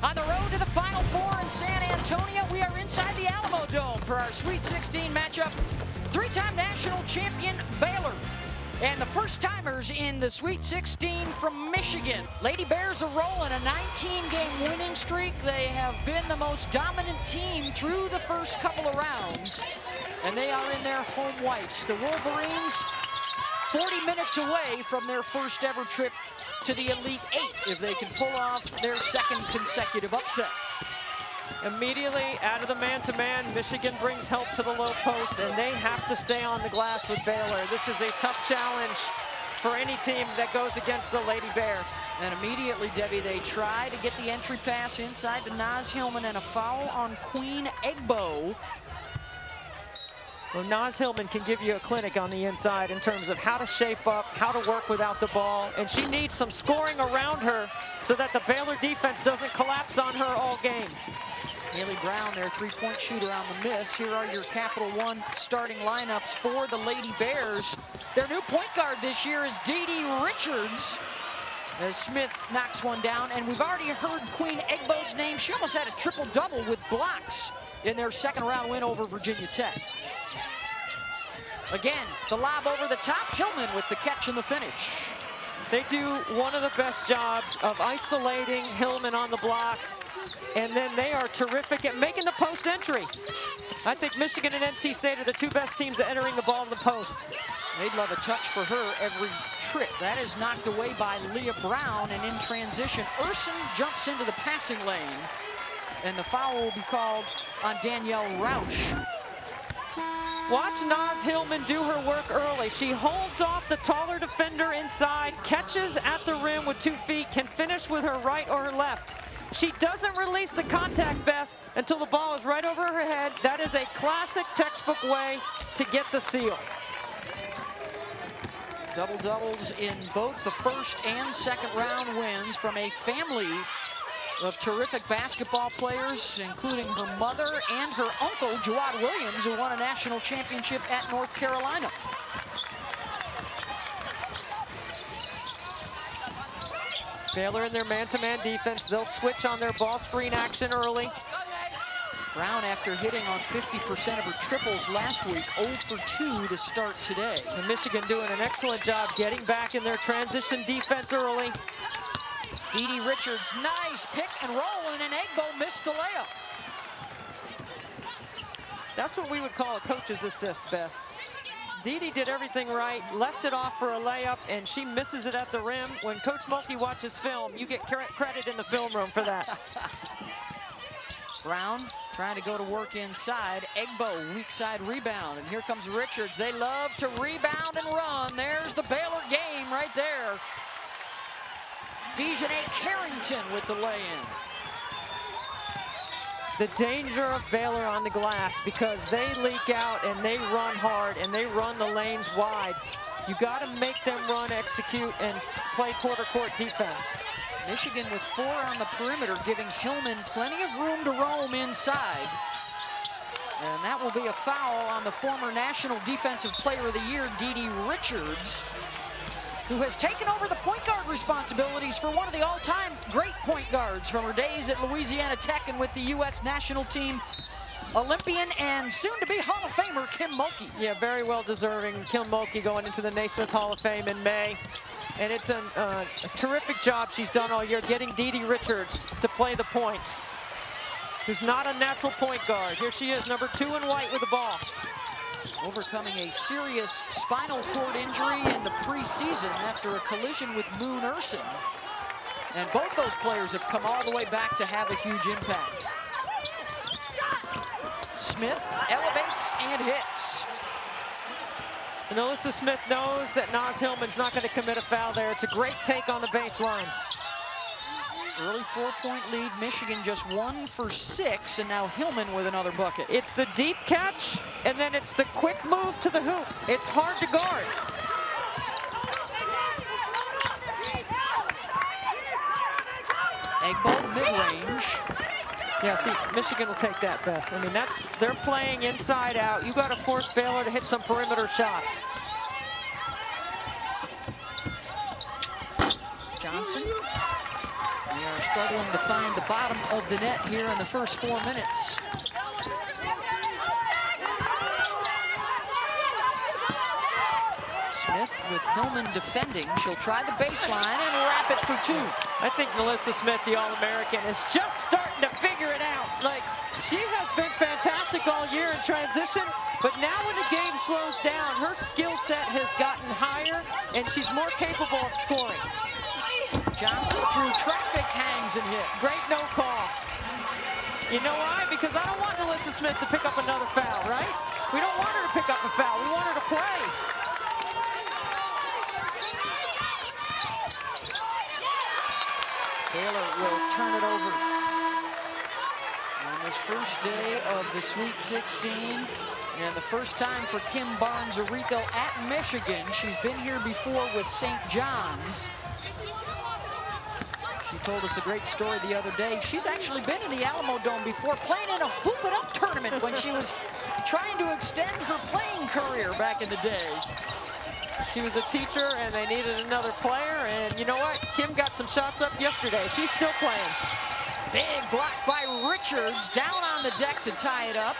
On the road to the Final Four in San Antonio, we are inside the Alamo Dome for our Sweet 16 matchup. Three-time national champion Baylor and the first-timers in the Sweet 16 from Michigan. Lady Bears are rolling a 19-game winning streak. They have been the most dominant team through the first couple of rounds, and they are in their home whites. The Wolverines 40 minutes away from their first ever trip to the Elite Eight if they can pull off their second consecutive upset. Immediately out of the man-to-man, Michigan brings help to the low post, and they have to stay on the glass with Baylor. This is a tough challenge for any team that goes against the Lady Bears. And immediately, Debbie, they try to get the entry pass inside to Naz Hillman, and a foul on Queen Egbo. Well, Naz Hillman can give you a clinic on the inside in terms of how to shape up, how to work without the ball, and she needs some scoring around her so that the Baylor defense doesn't collapse on her all game. Haley Brown, their three-point shooter, on the miss. Here are your Capital One starting lineups for the Lady Bears. Their new point guard this year is Dee Richards, as Smith knocks one down, and we've already heard Queen Egbo's name. She almost had a triple-double with blocks in their second-round win over Virginia Tech. Again, the lob over the top. Hillman with the catch and the finish. They do one of the best jobs of isolating Hillman on the block, and then they are terrific at making the post entry. I think Michigan and NC State are the two best teams at entering the ball in the post. They'd love a touch for her every trip. That is knocked away by Leah Brown, and in transition, Urson jumps into the passing lane, and the foul will be called on Danielle Rausch. Watch Naz Hillman do her work early. She holds off the taller defender inside, catches at the rim with 2 feet, can finish with her right or her left. She doesn't release the contact, Beth, until the ball is right over her head. That is a classic textbook way to get the seal. Double-doubles in both the first and second round wins from a family of terrific basketball players, including her mother and her uncle, Jawad Williams, who won a national championship at North Carolina. Baylor in their man-to-man defense. They'll switch on their ball screen action early. Brown, after hitting on 50% of her triples last week, 0 for 2 to start today. And Michigan doing an excellent job getting back in their transition defense early. Dee Richards, nice pick and roll, and Egbo missed the layup. That's what we would call a coach's assist, Beth. Dee did everything right, left it off for a layup, and she misses it at the rim. When Coach Mulkey watches film, you get credit in the film room for that. Brown trying to go to work inside. Egbo, weak side rebound, and here comes Richards. They love to rebound and run. There's the Baylor game right there. Dejanay Carrington with the lay-in. The danger of Baylor on the glass, because they leak out and they run hard and they run the lanes wide. You got to make them run, execute, and play quarter-court defense. Michigan with 4 on the perimeter, giving Hillman plenty of room to roam inside. And that will be a foul on the former National Defensive Player of the Year, Dee Richards, who has taken over the point guard responsibilities for one of the all-time great point guards from her days at Louisiana Tech and with the U.S. national team, Olympian and soon-to-be Hall of Famer Kim Mulkey. Yeah, very well deserving. Kim Mulkey going into the Naismith Hall of Fame in May. And it's a terrific job she's done all year getting Dee Richards to play the point, who's not a natural point guard. Here she is, number 2 in white with the ball. Overcoming a serious spinal cord injury in the preseason after a collision with Moon Urson. And both those players have come all the way back to have a huge impact. Smith elevates and hits. And Alyssa Smith knows that Naz Hillman's not going to commit a foul there. It's a great take on the baseline. Early 4-point lead, Michigan just 1 for 6, and now Hillman with another bucket. It's the deep catch, and then it's the quick move to the hoop. It's hard to guard. Egbo mid-range. Yeah, see, Michigan will take that, Beth. I mean, they're playing inside out. You got to force Baylor to hit some perimeter shots. Johnson We are struggling to find the bottom of the net here in the first 4 minutes. Smith with Hillman defending. She'll try the baseline and wrap it for 2. I think Melissa Smith, the All-American, is just starting to figure it out. Like, she has been fantastic all year in transition, but now when the game slows down, her skill set has gotten higher, and she's more capable of scoring. Johnson through traffic, hangs and hits. Great no call. You know why? Because I don't want Melissa Smith to pick up another foul, right? We don't want her to pick up a foul. We want her to play. Baylor will turn it over on this first day of the Sweet 16. And the first time for Kim Barnes-Arico at Michigan. She's been here before with St. John's. She told us a great story the other day. She's actually been in the Alamo Dome before, playing in a Hoop It Up tournament when she was trying to extend her playing career back in the day. She was a teacher, and they needed another player, and you know what? Kim got some shots up yesterday. She's still playing. Big block by Richards, down on the deck to tie it up.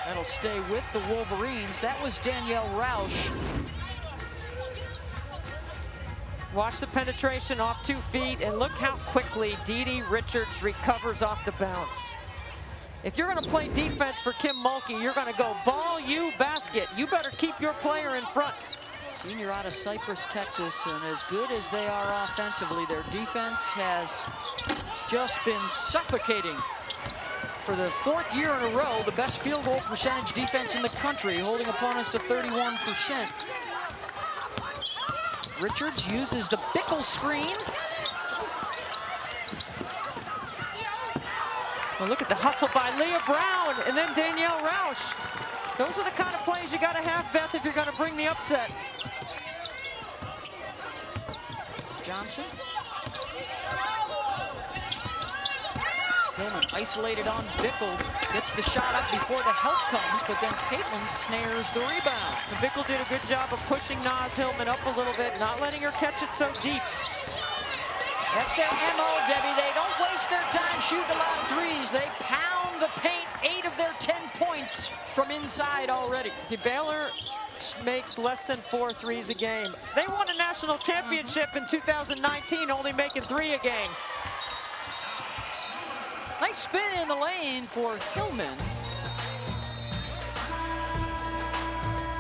That'll stay with the Wolverines. That was Danielle Roush. Watch the penetration off 2 feet, and look how quickly Dee Richards recovers off the bounce. If you're going to play defense for Kim Mulkey, you're going to go ball, you basket. You better keep your player in front. Senior out of Cypress, Texas, and as good as they are offensively, their defense has just been suffocating. For the 4th year in a row, the best field goal percentage defense in the country, holding opponents to 31%. Richards uses the Bickle screen. Well, look at the hustle by Leah Brown and then Danielle Roush. Those are the kind of plays you got to have, Beth, if you're going to bring the upset. Johnson. Hillman isolated on Bickle. Gets the shot up before the help comes, but then Caitlin snares the rebound. And Bickle did a good job of pushing Naz Hillman up a little bit, not letting her catch it so deep. That's their MO, Debbie. They don't waste their time shooting a lot of threes. They pound the paint. 8 of their 10 points from inside already. See, Baylor makes less than 4 threes a game. They won a national championship in 2019, only making 3 a game. Nice spin in the lane for Hillman.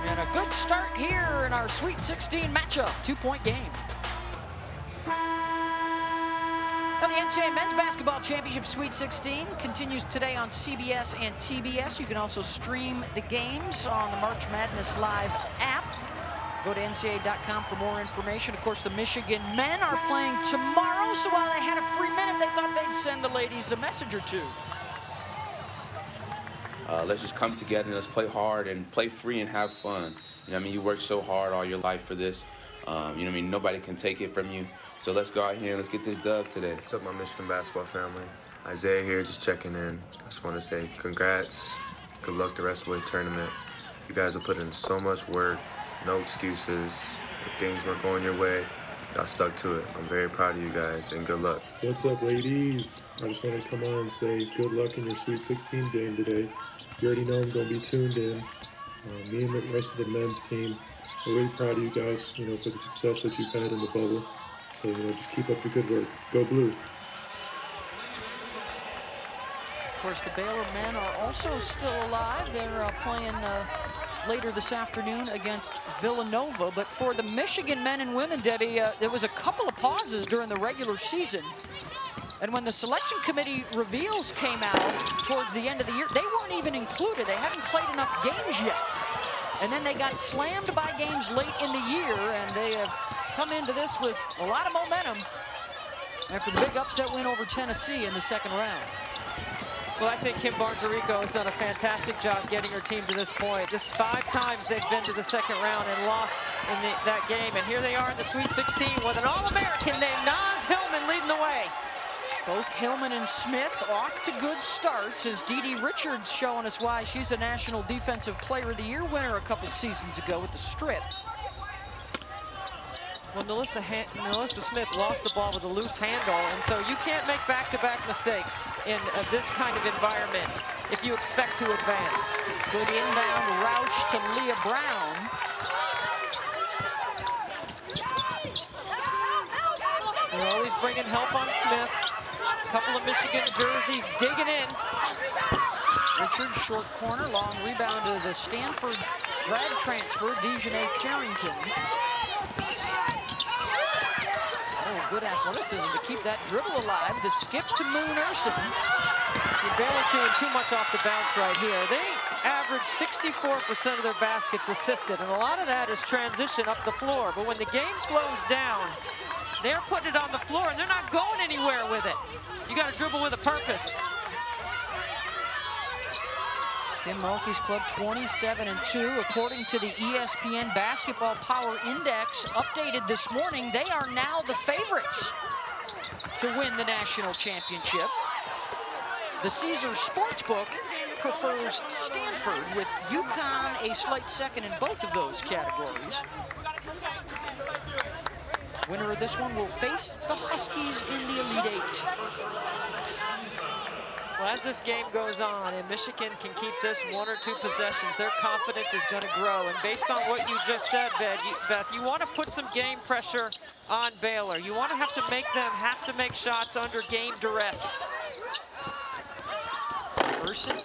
And a good start here in our Sweet 16 matchup. 2-point game. Now the NCAA Men's Basketball Championship Sweet 16 continues today on CBS and TBS. You can also stream the games on the March Madness Live app. Go to NCAA.com for more information. Of course, the Michigan men are playing tomorrow, so while they had a free minute, they thought they'd send the ladies a message or two. Let's just come together and let's play hard and play free and have fun. You know what I mean? You worked so hard all your life for this. You know what I mean? Nobody can take it from you. So let's go out here and let's get this dub today. What's up, my Michigan basketball family? Isaiah here, just checking in. I just want to say congrats. Good luck the rest of the tournament. You guys have put in so much work. No excuses. If things weren't going your way, y'all stuck to it. I'm very proud of you guys, and good luck. What's up, ladies? I just want to come on and say good luck in your Sweet 16 game today. You already know I'm going to be tuned in. Me and the rest of the men's team are really proud of you guys, for the success that you've had in the bubble. So, just keep up the good work. Go Blue. Of course, the Baylor men are also still alive. They're playing later this afternoon against Villanova. But for the Michigan men and women, Debbie, there was a couple of pauses during the regular season. And when the selection committee reveals came out towards the end of the year, they weren't even included. They haven't played enough games yet. And then they got slammed by games late in the year, and they have come into this with a lot of momentum after the big upset win over Tennessee in the second round. Well, I think Kim Barnes-Arico has done a fantastic job getting her team to this point. This is 5 times they've been to the second round and lost in that game. And here they are in the Sweet 16 with an All-American named Naz Hillman leading the way. Both Hillman and Smith off to good starts, as Dee Richards showing us why she's a National Defensive Player of the Year winner a couple seasons ago with the strip. Well, Nalissa Smith lost the ball with a loose handle, and so you can't make back-to-back mistakes in this kind of environment if you expect to advance. Good inbound Roush to Leah Brown. They're always bringing help on Smith. A couple of Michigan jerseys digging in. Richard, short corner, long rebound to the Stanford grad transfer, Dejanay Carrington. Oh, good athleticism to keep that dribble alive. The skip to Moon Urson. You're barely doing too much off the bounce right here. They average 64% of their baskets assisted, and a lot of that is transition up the floor. But when the game slows down, they're putting it on the floor, and they're not going anywhere with it. You got to dribble with a purpose. Kim Mulkey's club 27-2. According to the ESPN Basketball Power Index, updated this morning, they are now the favorites to win the national championship. The Caesars Sportsbook prefers Stanford, with UConn a slight second in both of those categories. Winner of this one will face the Huskies in the Elite Eight. Well, as this game goes on and Michigan can keep this 1 or 2 possessions, their confidence is going to grow. And based on what you just said, Beth, you want to put some game pressure on Baylor. You want to have to make shots under game duress. Urson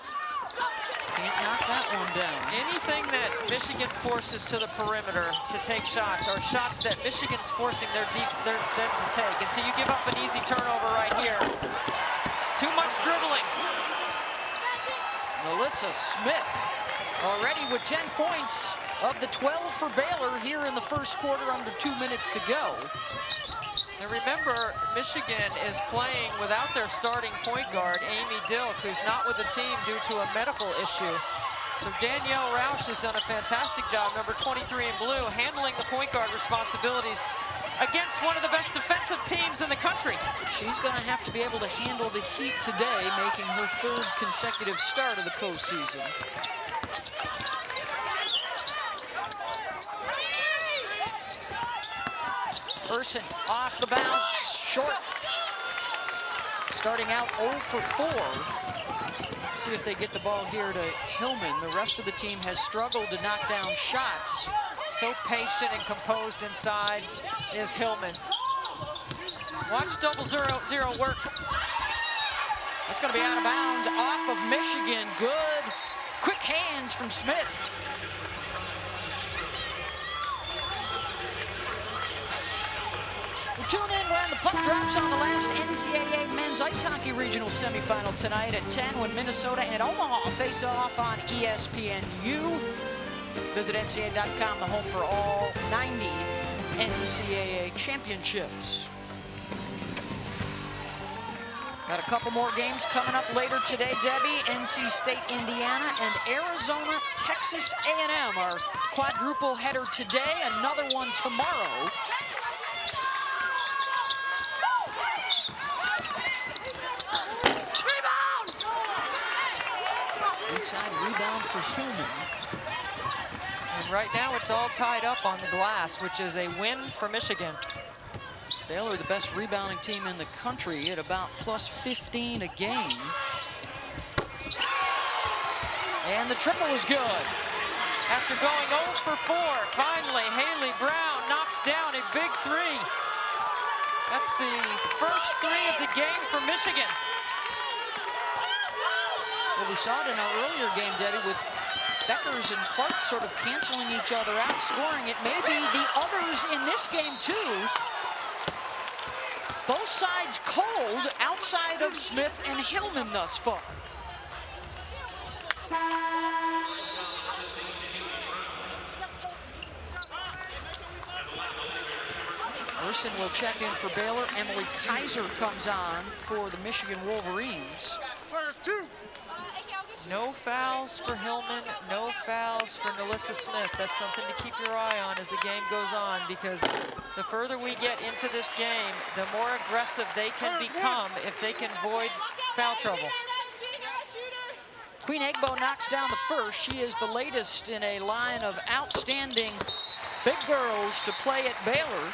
can't knock that one down. Anything that Michigan forces to the perimeter to take shots are shots that Michigan's forcing them to take. And so you give up an easy turnover right here. Too much dribbling. Nalissa Smith already with 10 points of the 12 for Baylor here in the first quarter, under 2 minutes to go. And remember, Michigan is playing without their starting point guard, Amy Dilk, who's not with the team due to a medical issue. So Danielle Roush has done a fantastic job, number 23 in blue, handling the point guard responsibilities against one of the best defensive teams in the country. She's going to have to be able to handle the heat today, making her 3rd consecutive start of the postseason. Urson off the bounce, short. Starting out 0 for 4. See if they get the ball here to Hillman. The rest of the team has struggled to knock down shots. So patient and composed inside is Hillman. Watch 0-0 work. That's going to be out of bounds off of Michigan. Good, quick hands from Smith. We'll tune in when the puck drops on the last NCAA men's ice hockey regional semifinal tonight at 10, when Minnesota and Omaha face off on ESPNU. Visit NCAA.com, the home for all 90 NCAA championships. Got a couple more games coming up later today, Debbie. NC State, Indiana, and Arizona, Texas A&M. Our quadruple header today, another one tomorrow. Inside rebound for Hillman. And right now it's all tied up on the glass, which is a win for Michigan. Baylor, the best rebounding team in the country, at about plus 15 a game. And the triple is good. After going 0 for 4, finally Haley Brown knocks down a big 3. That's the first 3 of the game for Michigan. Well, we saw it in our earlier game, Debbie, with Beckers and Clark sort of canceling each other out, scoring. It may be the others in this game, too. Both sides cold outside of Smith and Hillman thus far. Urson will check in for Baylor. Emily Kaiser comes on for the Michigan Wolverines. No fouls for Hillman, no fouls for Nalissa Smith. That's something to keep your eye on as the game goes on, because the further we get into this game, the more aggressive they can become if they can avoid foul trouble. Queen Egbo knocks down the first. She is the latest in a line of outstanding big girls to play at Baylor.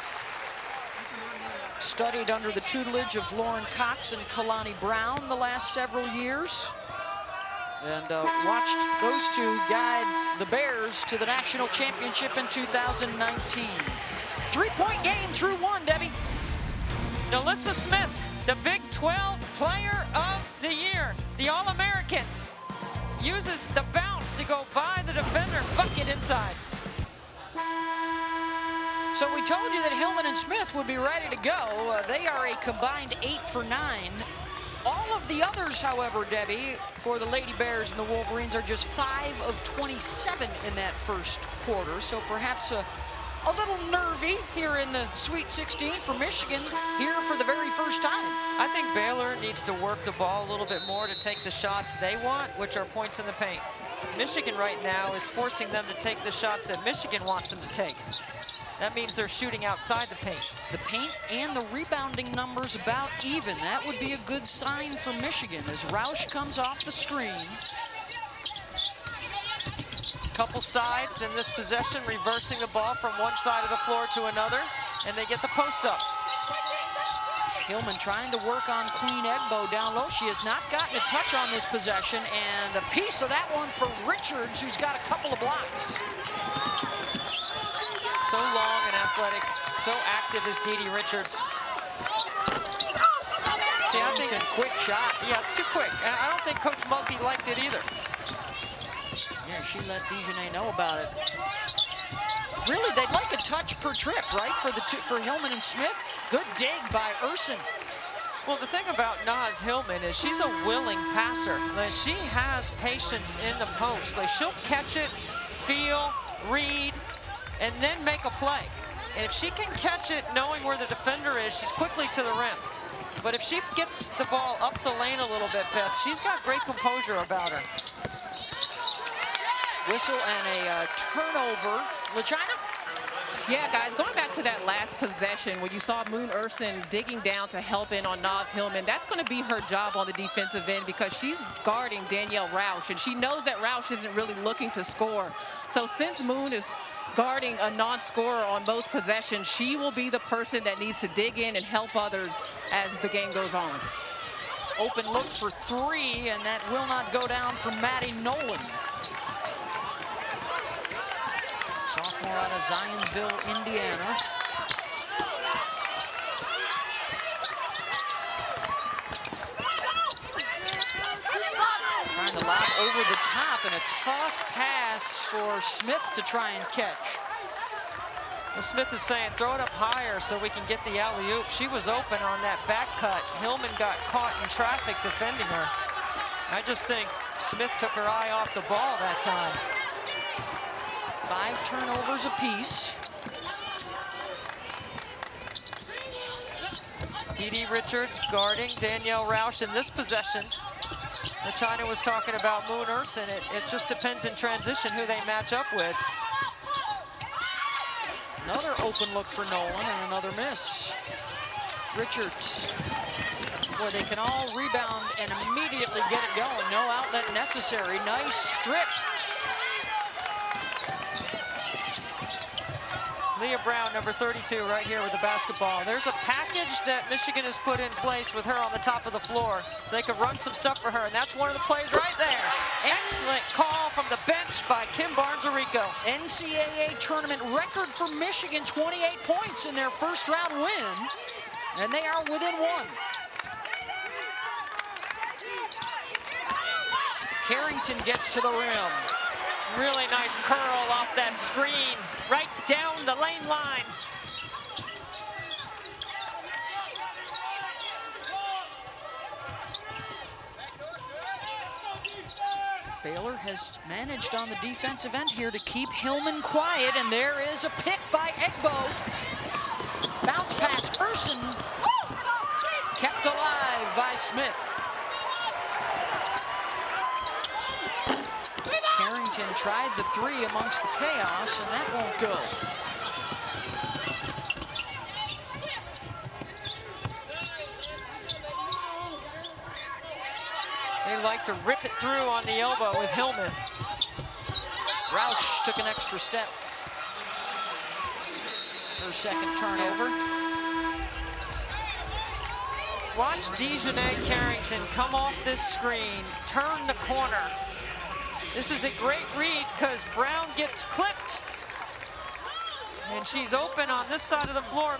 Studied under the tutelage of Lauren Cox and Kalani Brown the last several years. And watched those two guide the Bears to the national championship in 2019. 3-point game through one, Debbie. Alyssa Smith, the Big 12 Player of the Year, the All-American, uses the bounce to go by the defender, bucket inside. So we told you that Hillman and Smith would be ready to go. They are a combined 8 for 9. All of the others, however, Debbie, for the Lady Bears and the Wolverines are just 5 of 27 in that first quarter. So perhaps a little nervy here in the Sweet 16 for Michigan here for the very first time. I think Baylor needs to work the ball a little bit more to take the shots they want, which are points in the paint. Michigan right now is forcing them to take the shots that Michigan wants them to take. That means they're shooting outside the paint. The paint and the rebounding numbers about even. That would be a good sign for Michigan as Roush comes off the screen. Couple sides in this possession, reversing the ball from one side of the floor to another, and they get the post up. Hillman trying to work on Queen Egbo down low. She has not gotten a touch on this possession, and a piece of that one for Richards, who's got a couple of blocks. So long and athletic, so active is Dee Richards. See, I think quick shot. Yeah, it's too quick. I don't think Coach Mulkey liked it either. Yeah, she let Dejanay know about it. Really, they'd like a touch per trip, right, for Hillman and Smith? Good dig by Urson. Well, the thing about Naz Hillman is she's a willing passer. Like, she has patience in the post. Like, she'll catch it, feel, read, and then make a play. And if she can catch it knowing where the defender is, she's quickly to the rim. But if she gets the ball up the lane a little bit, Beth, she's got great composure about her. Whistle and a turnover. LaChina? Yeah, guys, going back to that last possession where you saw Moon Urson digging down to help in on Naz Hillman, that's going to be her job on the defensive end because she's guarding Danielle Roush, and she knows that Roush isn't really looking to score. So since Moon is guarding a non-scorer on most possessions, she will be the person that needs to dig in and help others as the game goes on. Open look for three, and that will not go down for Maddie Nolan. Sophomore out of Zionsville, Indiana. Trying to lob over the top, and a tough pass for Smith to try and catch. Well, Smith is saying throw it up higher so we can get the alley-oop. She was open on that back cut. Hillman got caught in traffic defending her. I just think Smith took her eye off the ball that time. 5 turnovers apiece. Dee Richards guarding Danielle Roush in this possession. LaChina was talking about Moon Urson. It just depends in transition who they match up with. Another open look for Nolan and another miss. Richards. Boy, they can all rebound and immediately get it going. No outlet necessary. Nice strip. Leah Brown, number 32, right here with the basketball. There's a package that Michigan has put in place with her on the top of the floor. So they can run some stuff for her, and that's one of the plays right there. Excellent call from the bench by Kim Barnes-Arico. NCAA tournament record for Michigan, 28 points in their first round win, and they are within 1. Carrington gets to the rim. Really nice curl off that screen, right down the lane line. Baylor has managed on the defensive end here to keep Hillman quiet, and there is a pick by Egbo. Bounce pass, Urson, kept alive by Smith. Carrington tried the 3 amongst the chaos, and that won't go. They like to rip it through on the elbow with Hillman. Roush took an extra step. Her second turnover. Watch Dejanay Carrington come off this screen, turn the corner. This is a great read because Brown gets clipped. And she's open on this side of the floor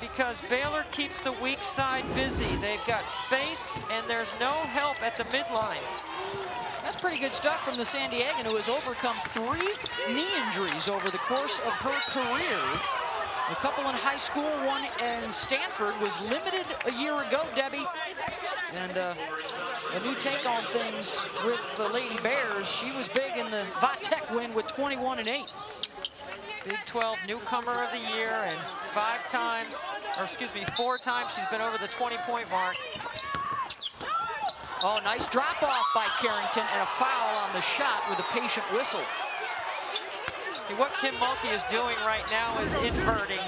because Baylor keeps the weak side busy. They've got space and there's no help at the midline. That's pretty good stuff from the San Diegan, who has overcome 3 knee injuries over the course of her career. A couple in high school, one in Stanford, was limited a year ago, Debbie. And a new take on things with the Lady Bears. She was big in the Vatech win with 21-8. Big 12 newcomer of the year, and 4 times she's been over the 20-point mark. Oh, nice drop off by Carrington and a foul on the shot with a patient whistle. What Kim Mulkey is doing right now is inverting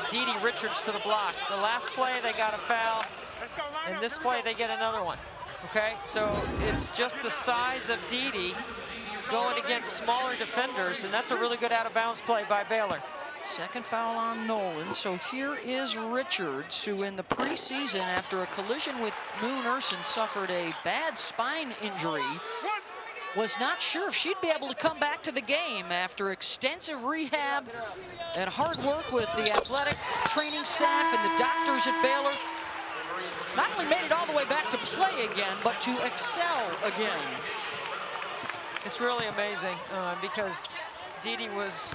Dee Richards to the block. The last play, they got a foul, and this play, they get another one. Okay, so it's just the size of Dee going against smaller defenders, and that's a really good out-of-bounds play by Baylor. Second foul on Nolan. So here is Richards, who in the preseason, after a collision with Moon Urson, suffered a bad spine injury. Was not sure if she'd be able to come back to the game after extensive rehab and hard work with the athletic training staff and the doctors at Baylor. Not only made it all the way back to play again, but to excel again. It's really amazing because Dee was,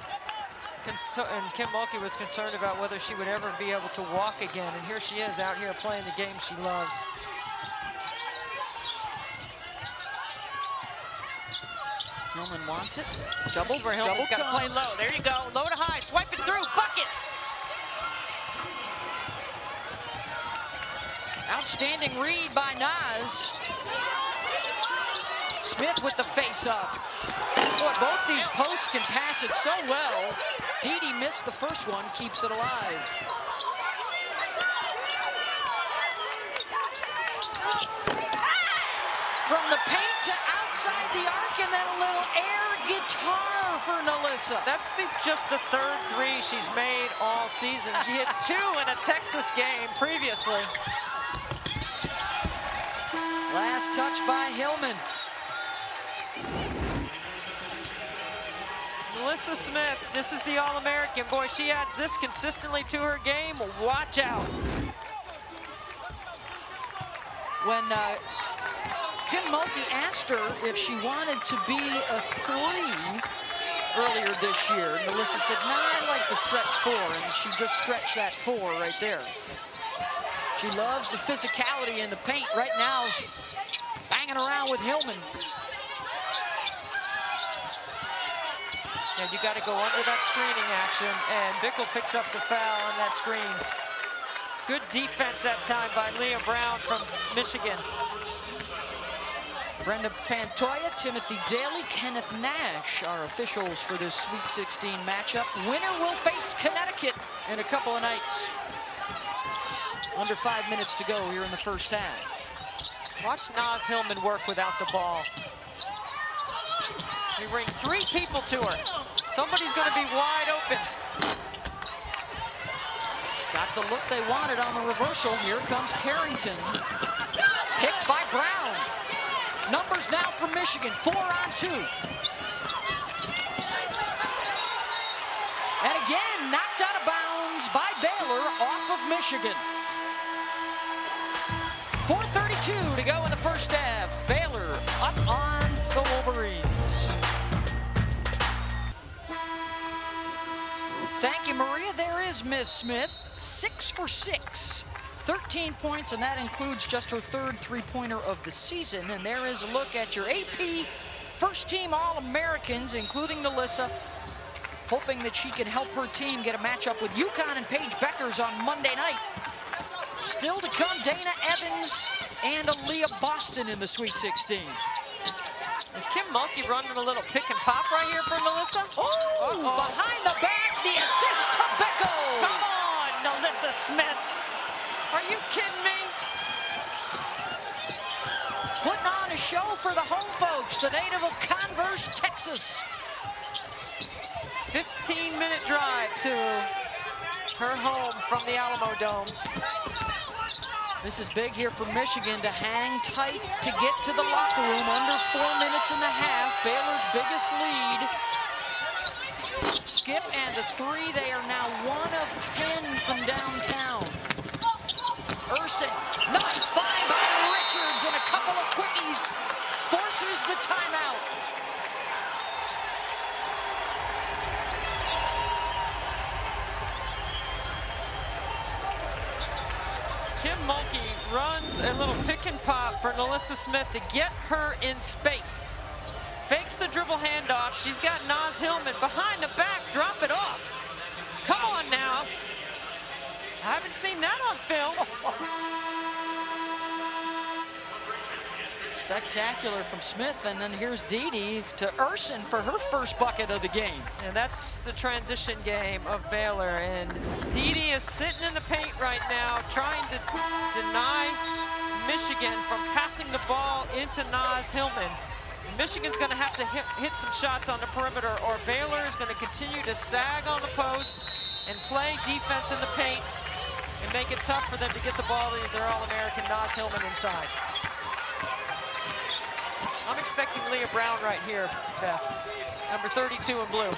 and Kim Mulkey was concerned about whether she would ever be able to walk again. And here she is out here playing the game she loves. Hillman wants it. Double for Hillman's got to play low. There you go. Low to high. Swipe it through. Bucket. Outstanding read by Naz. Smith with the face-up. Boy, both these posts can pass it so well. Dee missed the first one, keeps it alive. From the paint to outside the arc, and then a little air guitar for Nalissa. That's just the 3rd 3 she's made all season. She hit 2 in a Texas game previously. Last touch by Hillman. Melissa Smith, this is the All-American. Boy, she adds this consistently to her game. Watch out. When Kim Mulkey asked her if she wanted to be a 3 earlier this year, Melissa said, "Nah, I like the stretch 4," and she just stretched that 4 right there. She loves the physicality in the paint right now, banging around with Hillman. And you got to go under that screening action, and Bickle picks up the foul on that screen. Good defense that time by Leah Brown from Michigan. Brenda Pantoja, Timothy Daly, Kenneth Nash are officials for this Sweet 16 matchup. Winner will face Connecticut in a couple of nights. Under 5 minutes to go here in the first half. Watch Naz Hillman work without the ball. We bring 3 people to her. Somebody's going to be wide open. Got the look they wanted on the reversal. Here comes Carrington. Picked by Brown. Numbers now for Michigan, 4 on 2. And again, knocked out of bounds by Baylor off of Michigan. 4:32 to go in the first half. Baylor up on the Wolverines. Thank you, Maria. There is Miss Smith, 6 for 6. 13 points, and that includes just her 3rd 3-pointer of the season. And there is a look at your AP first-team All-Americans, including Nalissa, hoping that she can help her team get a matchup with UConn and Paige Beckers on Monday night. Still to come, Dana Evans and Aaliyah Boston in the Sweet 16. Is Kim Mulkey running a little pick and pop right here for Nalissa? Oh, behind the back, the assist to Bickle. Come on, Nalissa Smith. Are you kidding me? Putting on a show for the home folks, the native of Converse, Texas. 15-minute drive to her home from the Alamo Dome. This is big here for Michigan to hang tight to get to the locker room. Under 4 minutes and a half. Baylor's biggest lead. Skip and the three. They are now 1 of 10 from downtown. Urson, nice find by Richards, and a couple of quickies forces the timeout. Kim Mulkey runs a little pick and pop for Nalissa Smith to get her in space. Fakes the dribble handoff. She's got Naz Hillman behind the back. Drop it off. Come on now. I haven't seen that on film. Spectacular from Smith, and then here's Dede to Urson for her first bucket of the game. And that's the transition game of Baylor. And Dede is sitting in the paint right now, trying to deny Michigan from passing the ball into Naz Hillman. Michigan's going to have to hit some shots on the perimeter, or Baylor is going to continue to sag on the post and play defense in the paint and make it tough for them to get the ball to their All-American Naz Hillman inside. I'm expecting Leah Brown right here, Beth. Number 32 in blue.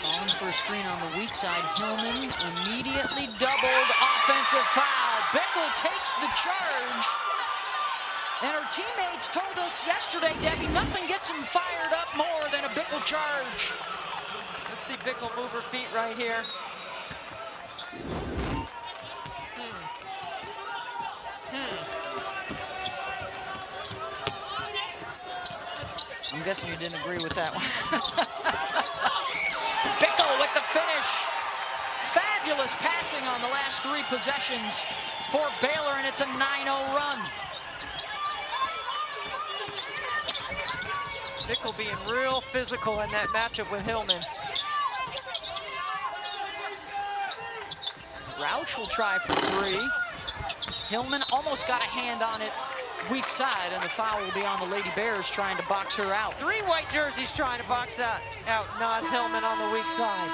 Calling for a screen on the weak side. Hillman immediately doubled. Offensive foul. Bickle takes the charge. And her teammates told us yesterday, Debbie, nothing gets them fired up more than a Bickle charge. Let's see Bickle move her feet right here. I'm guessing you didn't agree with that one. Bickle with the finish. Fabulous passing on the last 3 possessions for Baylor, and it's a 9-0 run. Bickle being real physical in that matchup with Hillman. Roush will try for 3. Hillman almost got a hand on it weak side, and the foul will be on the Lady Bears trying to box her out. 3 white jerseys trying to box out Naz Hillman on the weak side.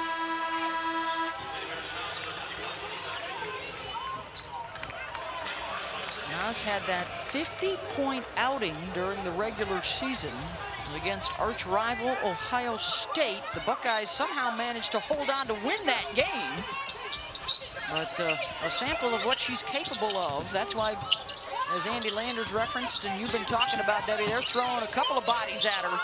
Naz had that 50-point outing during the regular season against arch rival Ohio State. The Buckeyes somehow managed to hold on to win that game. But a sample of what she's capable of. That's why, as Andy Landers referenced, and you've been talking about, Debbie, they're throwing a couple of bodies at her.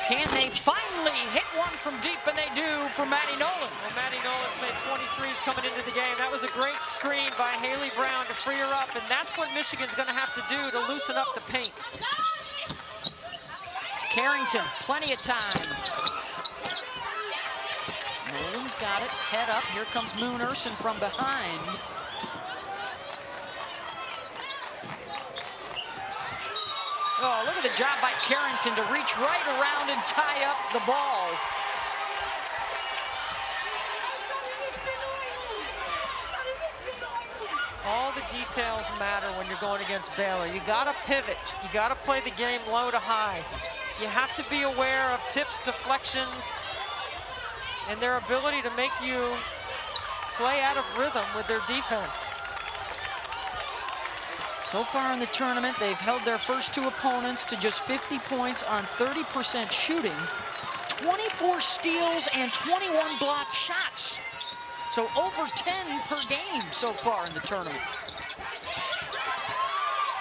Can they finally hit one from deep? And they do for Maddie Nolan. Well, Maddie Nolan's made 23s coming into the game. That was a great screen by Haley Brown to free her up, and that's what Michigan's going to have to do to loosen up the paint. Carrington, plenty of time. Nolan's got it, head up. Here comes Moon Urson from behind. Oh, look at the job by Carrington to reach right around and tie up the ball. All the details matter when you're going against Baylor. You gotta pivot. You gotta play the game low to high. You have to be aware of tips, deflections, and their ability to make you play out of rhythm with their defense. So far in the tournament, they've held their first 2 opponents to just 50 points on 30% shooting, 24 steals, and 21 blocked shots. So over 10 per game so far in the tournament.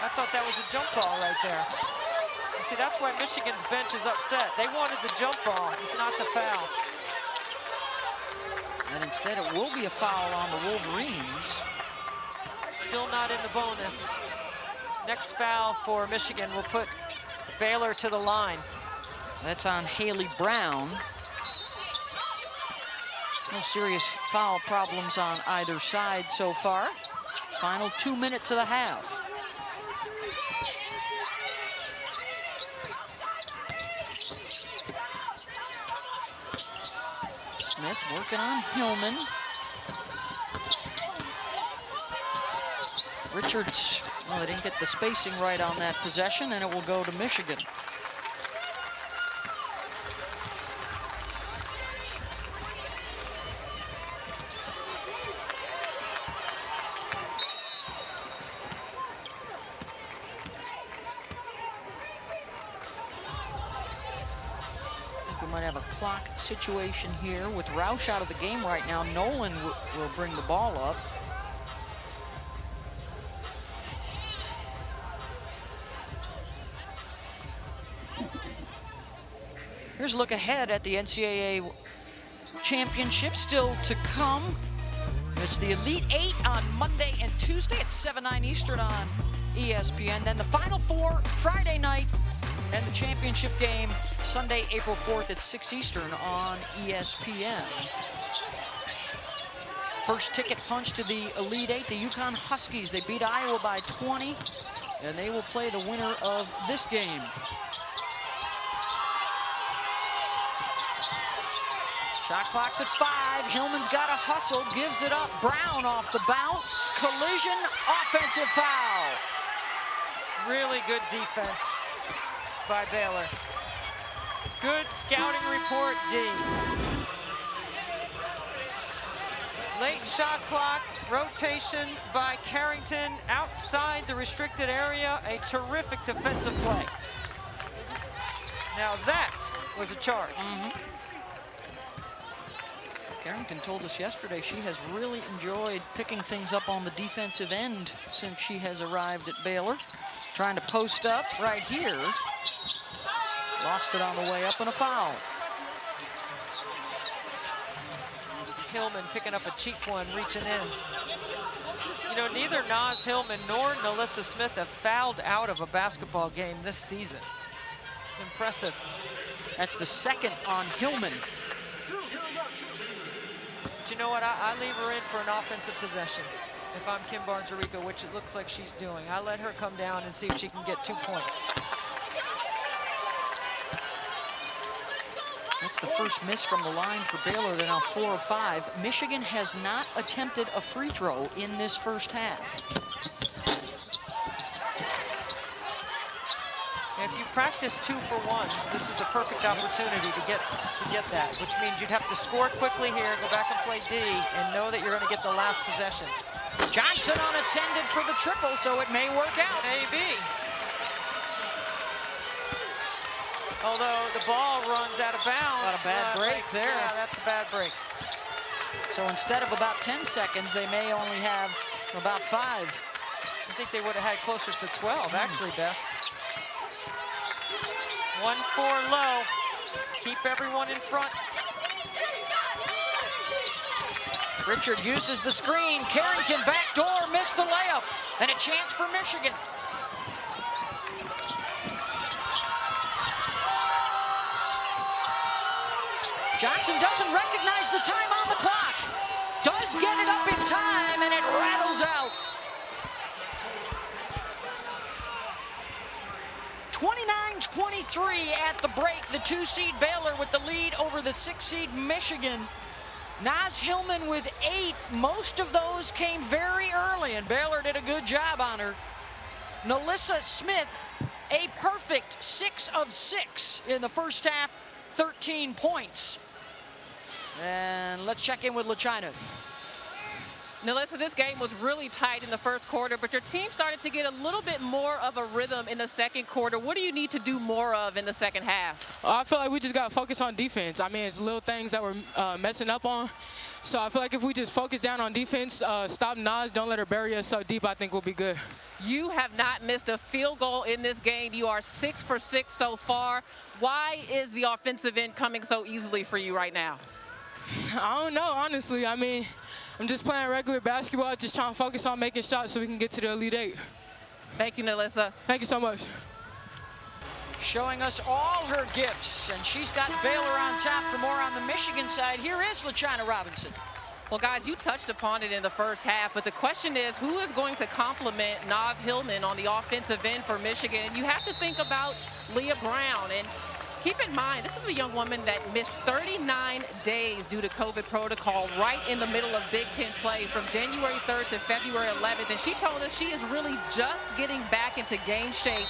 I thought that was a jump ball right there. And see, that's why Michigan's bench is upset. They wanted the jump ball, it's not the foul. And instead it will be a foul on the Wolverines. Still not in the bonus. Next foul for Michigan will put Baylor to the line. That's on Haley Brown. No serious foul problems on either side so far. Final 2 minutes of the half. Smith working on Hillman. Richards, well, they didn't get the spacing right on that possession, and it will go to Michigan. might have a clock situation here with Roush out of the game right now. Nolan will bring the ball up. Here's a look ahead at the NCAA championship still to come. It's the Elite Eight on Monday and Tuesday at 7/9 Eastern on ESPN. Then the Final Four Friday night, and the championship game Sunday, April 4th at 6 Eastern on ESPN. First ticket punch to the Elite Eight, the UConn Huskies. They beat Iowa by 20, and they will play the winner of this game. Shot clock's at 5. Hillman's got to hustle, gives it up. Brown off the bounce. Collision, offensive foul. Really good defense by Baylor. Good scouting report, D. Late shot clock, rotation by Carrington outside the restricted area. A terrific defensive play. Now that was a charge. Carrington told us yesterday she has really enjoyed picking things up on the defensive end since she has arrived at Baylor. Trying to post up right here. Lost it on the way up and a foul. Hillman picking up a cheap one, reaching in. You know, neither Naz Hillman nor Nalissa Smith have fouled out of a basketball game this season. Impressive. That's the second on Hillman. You know what, I leave her in for an offensive possession. If I'm Kim Barnes-Arico, which it looks like she's doing, I let her come down and see if she can get 2 points. That's the first miss from the line for Baylor. They're now 4 of 5. Michigan has not attempted a free throw in this first half. If you practice 2-for-1s, this is a perfect opportunity to get that, which means you'd have to score quickly here, go back and play D, and know that you're going to get the last possession. Johnson unattended for the triple, so it may work out. Maybe. Although the ball runs out of bounds. Got a bad break there. Yeah, that's a bad break. So instead of about 10 seconds, they may only have about 5. I think they would have had closer to 12, actually, Beth. 1-4 low. Keep everyone in front. Richard uses the screen. Carrington backdoor, missed the layup. And a chance for Michigan. Johnson doesn't recognize the time on the clock. Does get it up in time, and it rattles out. 29-23 at the break. The 2-seed Baylor with the lead over the 6-seed Michigan. Naz Hillman with 8. Most of those came very early, and Baylor did a good job on her. Nalissa Smith, a perfect 6 of 6 in the first half, 13 points. And let's check in with LaChina. Nalissa, this game was really tight in the first quarter, but your team started to get a little bit more of a rhythm in the second quarter. What do you need to do more of in the second half? I feel like we just got to focus on defense. I mean, it's little things that we're messing up on. So I feel like if we just focus down on defense, stop Naz, don't let her bury us so deep, I think we'll be good. You have not missed a field goal in this game. You are 6 for 6 so far. Why is the offensive end coming so easily for you right now? I don't know, honestly. I mean, I'm just playing regular basketball, just trying to focus on making shots so we can get to the Elite Eight. Thank you, Nalissa. Thank you so much. Showing us all her gifts, and she's got Baylor on top. For more on the Michigan side, here is LaChina Robinson. Well, guys, you touched upon it in the first half, but the question is, who is going to complement Naz Hillman on the offensive end for Michigan? And you have to think about Leah Brown. And keep in mind, this is a young woman that missed 39 days due to COVID protocol right in the middle of Big Ten play from January 3rd to February 11th. And she told us she is really just getting back into game shape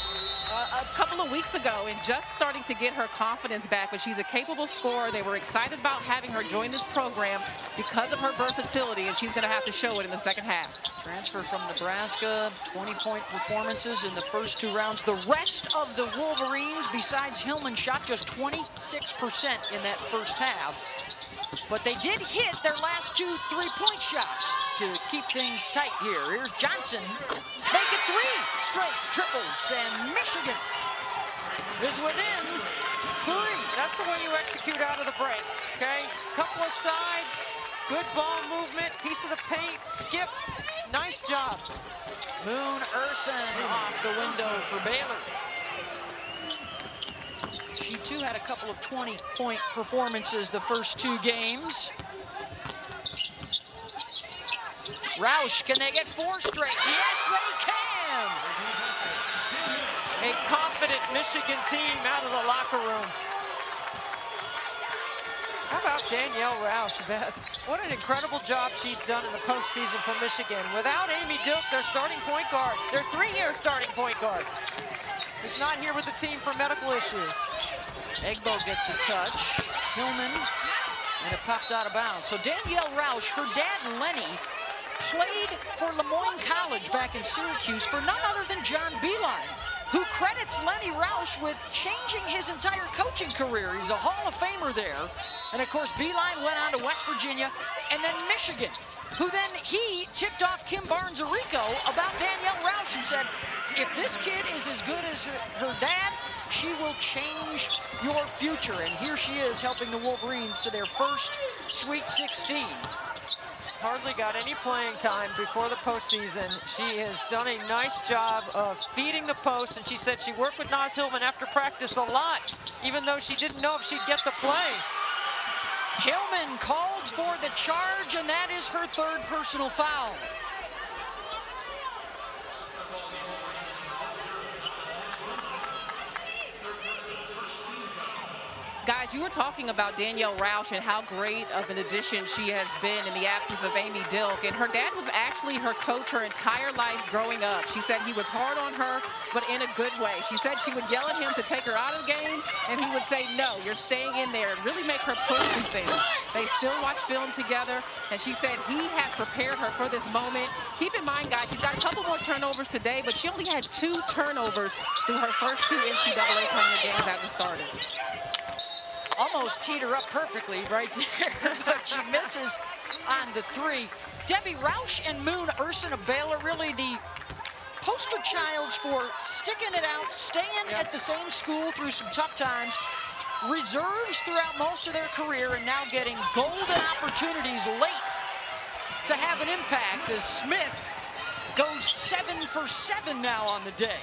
a couple of weeks ago and just starting to get her confidence back, but she's a capable scorer. They were excited about having her join this program because of her versatility, and she's going to have to show it in the second half. Transfer from Nebraska, 20-point performances in the first 2 rounds. The rest of the Wolverines, besides Hillman, shot just 26% in that first half. But they did hit their last 2 3-point shots to keep things tight here. Here's Johnson. Make it 3 straight triples, and Michigan is within 3. That's the way you execute out of the break, okay? Couple of sides, good ball movement, piece of the paint, skip. Nice job. Moon Urson off the window for Baylor. She too had a couple of 20-point performances the first 2 games. Roush, can they get 4 straight? Yes, they can! A confident Michigan team out of the locker room. How about Danielle Roush, Beth? What an incredible job she's done in the postseason for Michigan. Without Amy Duke, their starting point guard, their 3-year starting point guard, is not here with the team for medical issues. Egbo gets a touch. Hillman, and it popped out of bounds. So Danielle Roush, her dad Lenny, played for Lemoyne College back in Syracuse for none other than John Beilein, who credits Lenny Roush with changing his entire coaching career. He's a Hall of Famer there. And of course, Beilein went on to West Virginia and then Michigan, who then he tipped off Kim Barnes-Arico about Danielle Roush and said, if this kid is as good as her dad, she will change your future. And here she is helping the Wolverines to their first Sweet 16. Hardly got any playing time before the postseason. She has done a nice job of feeding the post, and she said she worked with Naz Hillman after practice a lot, even though she didn't know if she'd get to play. Hillman called for the charge, and that is her 3rd personal foul. Guys, you were talking about Danielle Roush and how great of an addition she has been in the absence of Amy Dilk. And her dad was actually her coach her entire life growing up. She said he was hard on her, but in a good way. She said she would yell at him to take her out of games, and he would say, no, you're staying in there, and really make her push through things. They still watch film together, and she said he had prepared her for this moment. Keep in mind, guys, she's got a couple more turnovers today, but she only had 2 turnovers through her first 2 NCAA tournament games after starting. Almost teed her up perfectly right there, but she misses on the 3. Debbie Roush and Moon Urson of Baylor, really the poster childs for sticking it out, staying at the same school through some tough times, reserves throughout most of their career, and now getting golden opportunities late to have an impact as Smith goes 7 for 7 now on the day.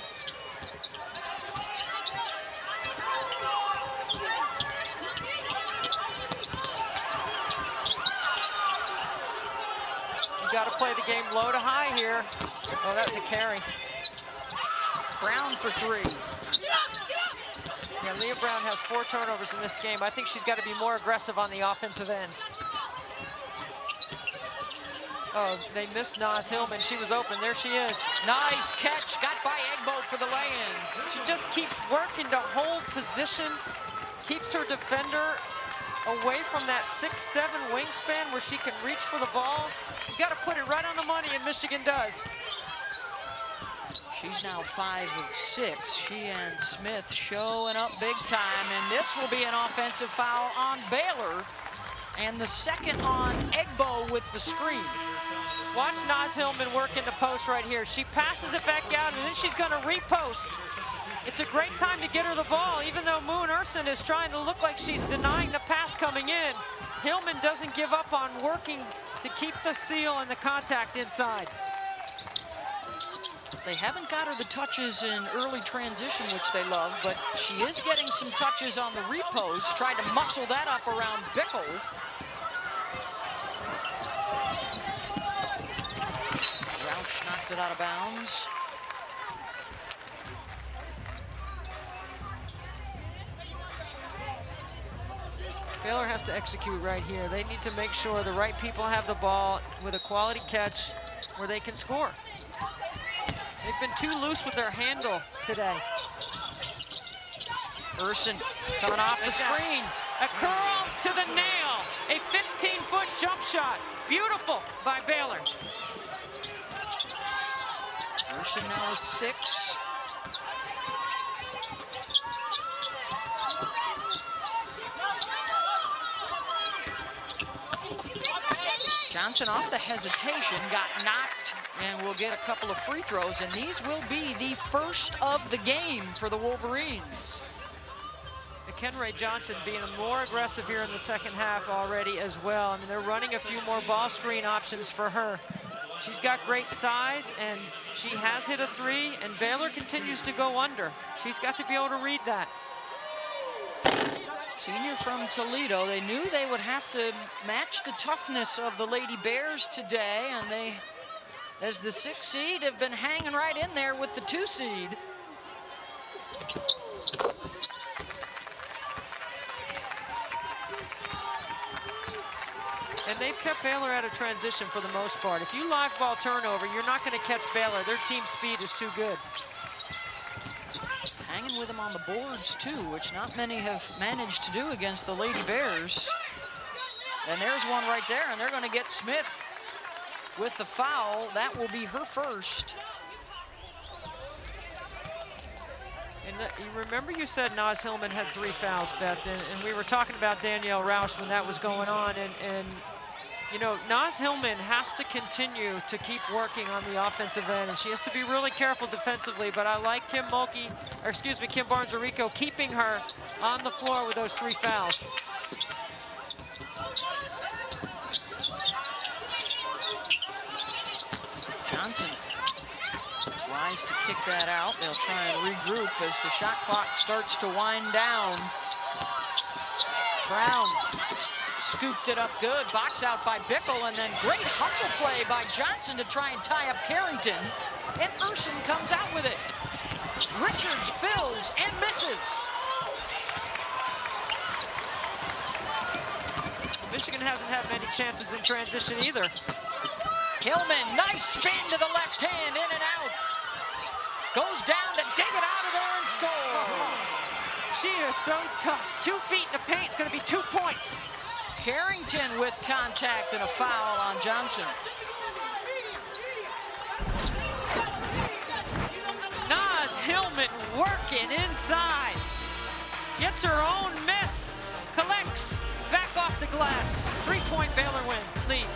You got to play the game low to high here. Oh, that's a carry. Brown for 3. Yeah, Leah Brown has 4 turnovers in this game. I think she's got to be more aggressive on the offensive end. Oh, they missed Naz Hillman. She was open. There she is. Nice catch. Got by Egbo for the lay-in. She just keeps working to hold position, keeps her defender away from that 6'7" wingspan where she can reach for the ball. You got to put it right on the money, and Michigan does. She's now 5 of 6. She and Smith showing up big time, and this will be an offensive foul on Baylor, and the second on Egbo with the screen. Watch Naz Hillman work in the post right here. She passes it back out, and then she's going to repost. It's a great time to get her the ball, even though Moon Urson is trying to look like she's denying the pass coming in. Hillman doesn't give up on working to keep the seal and the contact inside. They haven't got her the touches in early transition, which they love, but she is getting some touches on the repost. Tried to muscle that up around Bickle. Roush knocked it out of bounds. Baylor has to execute right here. They need to make sure the right people have the ball with a quality catch where they can score. They've been too loose with their handle today. Urson coming off the screen. A curl to the nail. A 15-foot jump shot. Beautiful by Baylor. Urson now with 6. Johnson off the hesitation, got knocked, and will get a couple of free throws, and these will be the first of the game for the Wolverines. Kenray Johnson being more aggressive here in the second half already as well. I mean, they're running a few more ball screen options for her. She's got great size, and she has hit a 3, and Baylor continues to go under. She's got to be able to read that. Senior from Toledo, they knew they would have to match the toughness of the Lady Bears today, and they, as the 6 seed, have been hanging right in there with the 2 seed. And they've kept Baylor out of transition for the most part. If you live ball turnover, you're not going to catch Baylor. Their team speed is too good. Hanging with them on the boards, too, which not many have managed to do against the Lady Bears. And there's one right there, and they're going to get Smith with the foul. That will be her first. And you remember you said Naz Hillman had 3 fouls, Beth, and we were talking about Danielle Roush when that was going on, and you know, Naz Hillman has to continue to keep working on the offensive end, and she has to be really careful defensively, but I like Kim Barnes-Arico keeping her on the floor with those 3 fouls. Johnson tries to kick that out. They'll try and regroup as the shot clock starts to wind down. Brown scooped it up good, box out by Bickle, and then great hustle play by Johnson to try and tie up Carrington. And Urson comes out with it. Richards fills and misses. Michigan hasn't had many chances in transition either. Hillman, nice spin to the left hand, in and out. Goes down to dig it out of there and score. She is so tough. 2 feet in the paint, it's gonna be 2 points. Carrington with contact and a foul on Johnson. Naz Hillman working inside. Gets her own miss. Collects back off the glass. 3-point Baylor lead.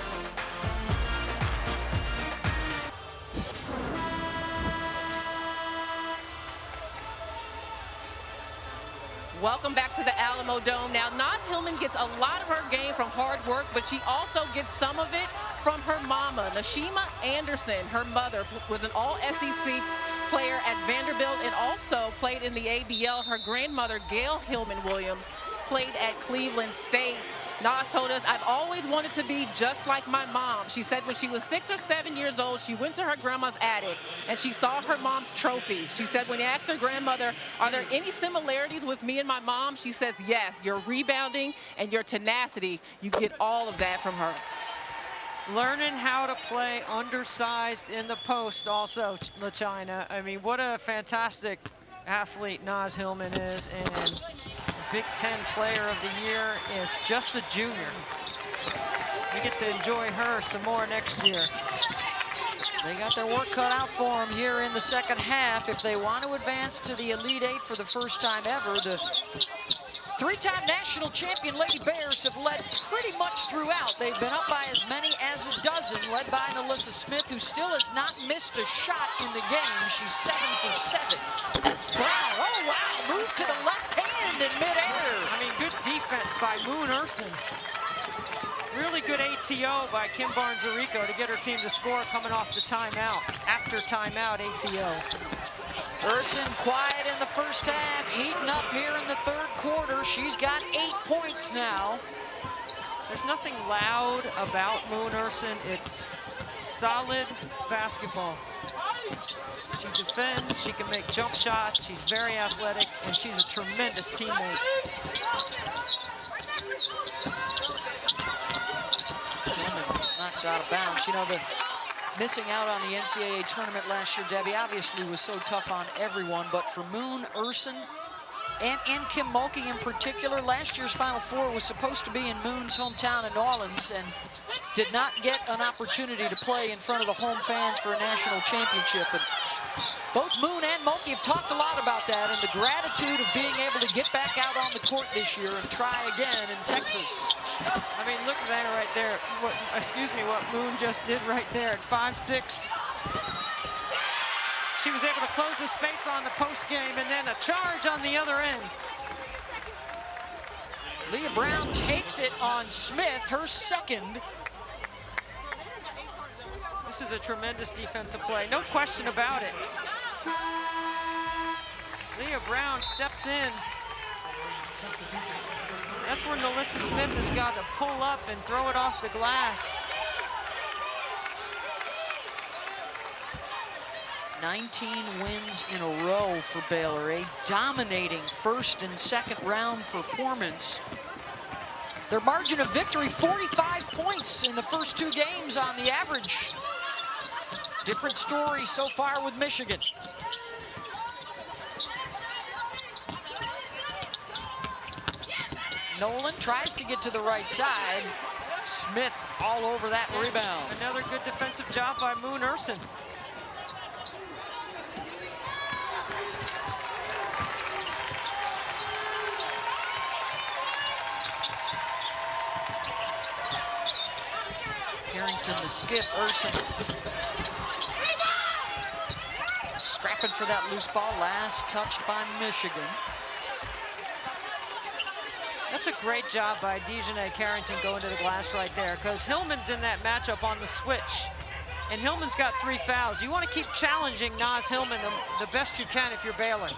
Welcome back to the Alamo Dome. Now, Naz Hillman gets a lot of her game from hard work, but she also gets some of it from her mama. Nashima Anderson, her mother, was an all-SEC player at Vanderbilt and also played in the ABL. Her grandmother, Gail Hillman Williams, played at Cleveland State. Naz told us, "I've always wanted to be just like my mom." She said when she was 6 or 7 years old, she went to her grandma's attic and she saw her mom's trophies. She said when he asked her grandmother, "Are there any similarities with me and my mom?" She says, "Yes, your rebounding and your tenacity, you get all of that from her." Learning how to play undersized in the post also, LaChina. I mean, what a fantastic athlete Naz Hillman is, and Big Ten Player of the Year is just a junior. We get to enjoy her some more next year. They got their work cut out for them here in the second half. If they want to advance to the Elite Eight for the first time ever, the 3-time national champion Lady Bears have led pretty much throughout. They've been up by as many as a dozen, led by Alyssa Smith, who still has not missed a shot in the game. She's 7 for 7. Brown, oh wow, moved to the left hand in midair. I mean, good defense by Moon Urson. Really good ATO by Kim Barnes-Arico to get her team to score coming off the timeout. After timeout, ATO. Urson quiet in the first half, heating up here in the third quarter. She's got 8 points now. There's nothing loud about Moon Urson. It's solid basketball. She defends, she can make jump shots, she's very athletic, and she's a tremendous teammate. Knocked out of bounds. You know, the missing out on the NCAA tournament last year, Debbie, obviously was so tough on everyone, but for Moon Urson, and Kim Mulkey in particular. Last year's Final Four was supposed to be in Moon's hometown in New Orleans and did not get an opportunity to play in front of the home fans for a national championship. And both Moon and Mulkey have talked a lot about that and the gratitude of being able to get back out on the court this year and try again in Texas. I mean, look at that right there. What Moon just did right there at 5'6". She was able to close the space on the post game and then a charge on the other end. Leah Brown takes it on Smith, her second. This is a tremendous defensive play, no question about it. Leah Brown steps in. That's where Melissa Smith has got to pull up and throw it off the glass. 19 wins in a row for Baylor, a dominating first and second round performance. Their margin of victory, 45 points in the first 2 games on the average. Different story so far with Michigan. Nolan tries to get to the right side. Smith all over that rebound. Another good defensive job by Moon Ursin. Harrington the skip, Ursin. Scrapping for that loose ball, last touched by Michigan. That's a great job by Dejanay Carrington going to the glass right there, because Hillman's in that matchup on the switch. And Hillman's got 3 fouls. You want to keep challenging Naz Hillman the best you can if you're Baylor.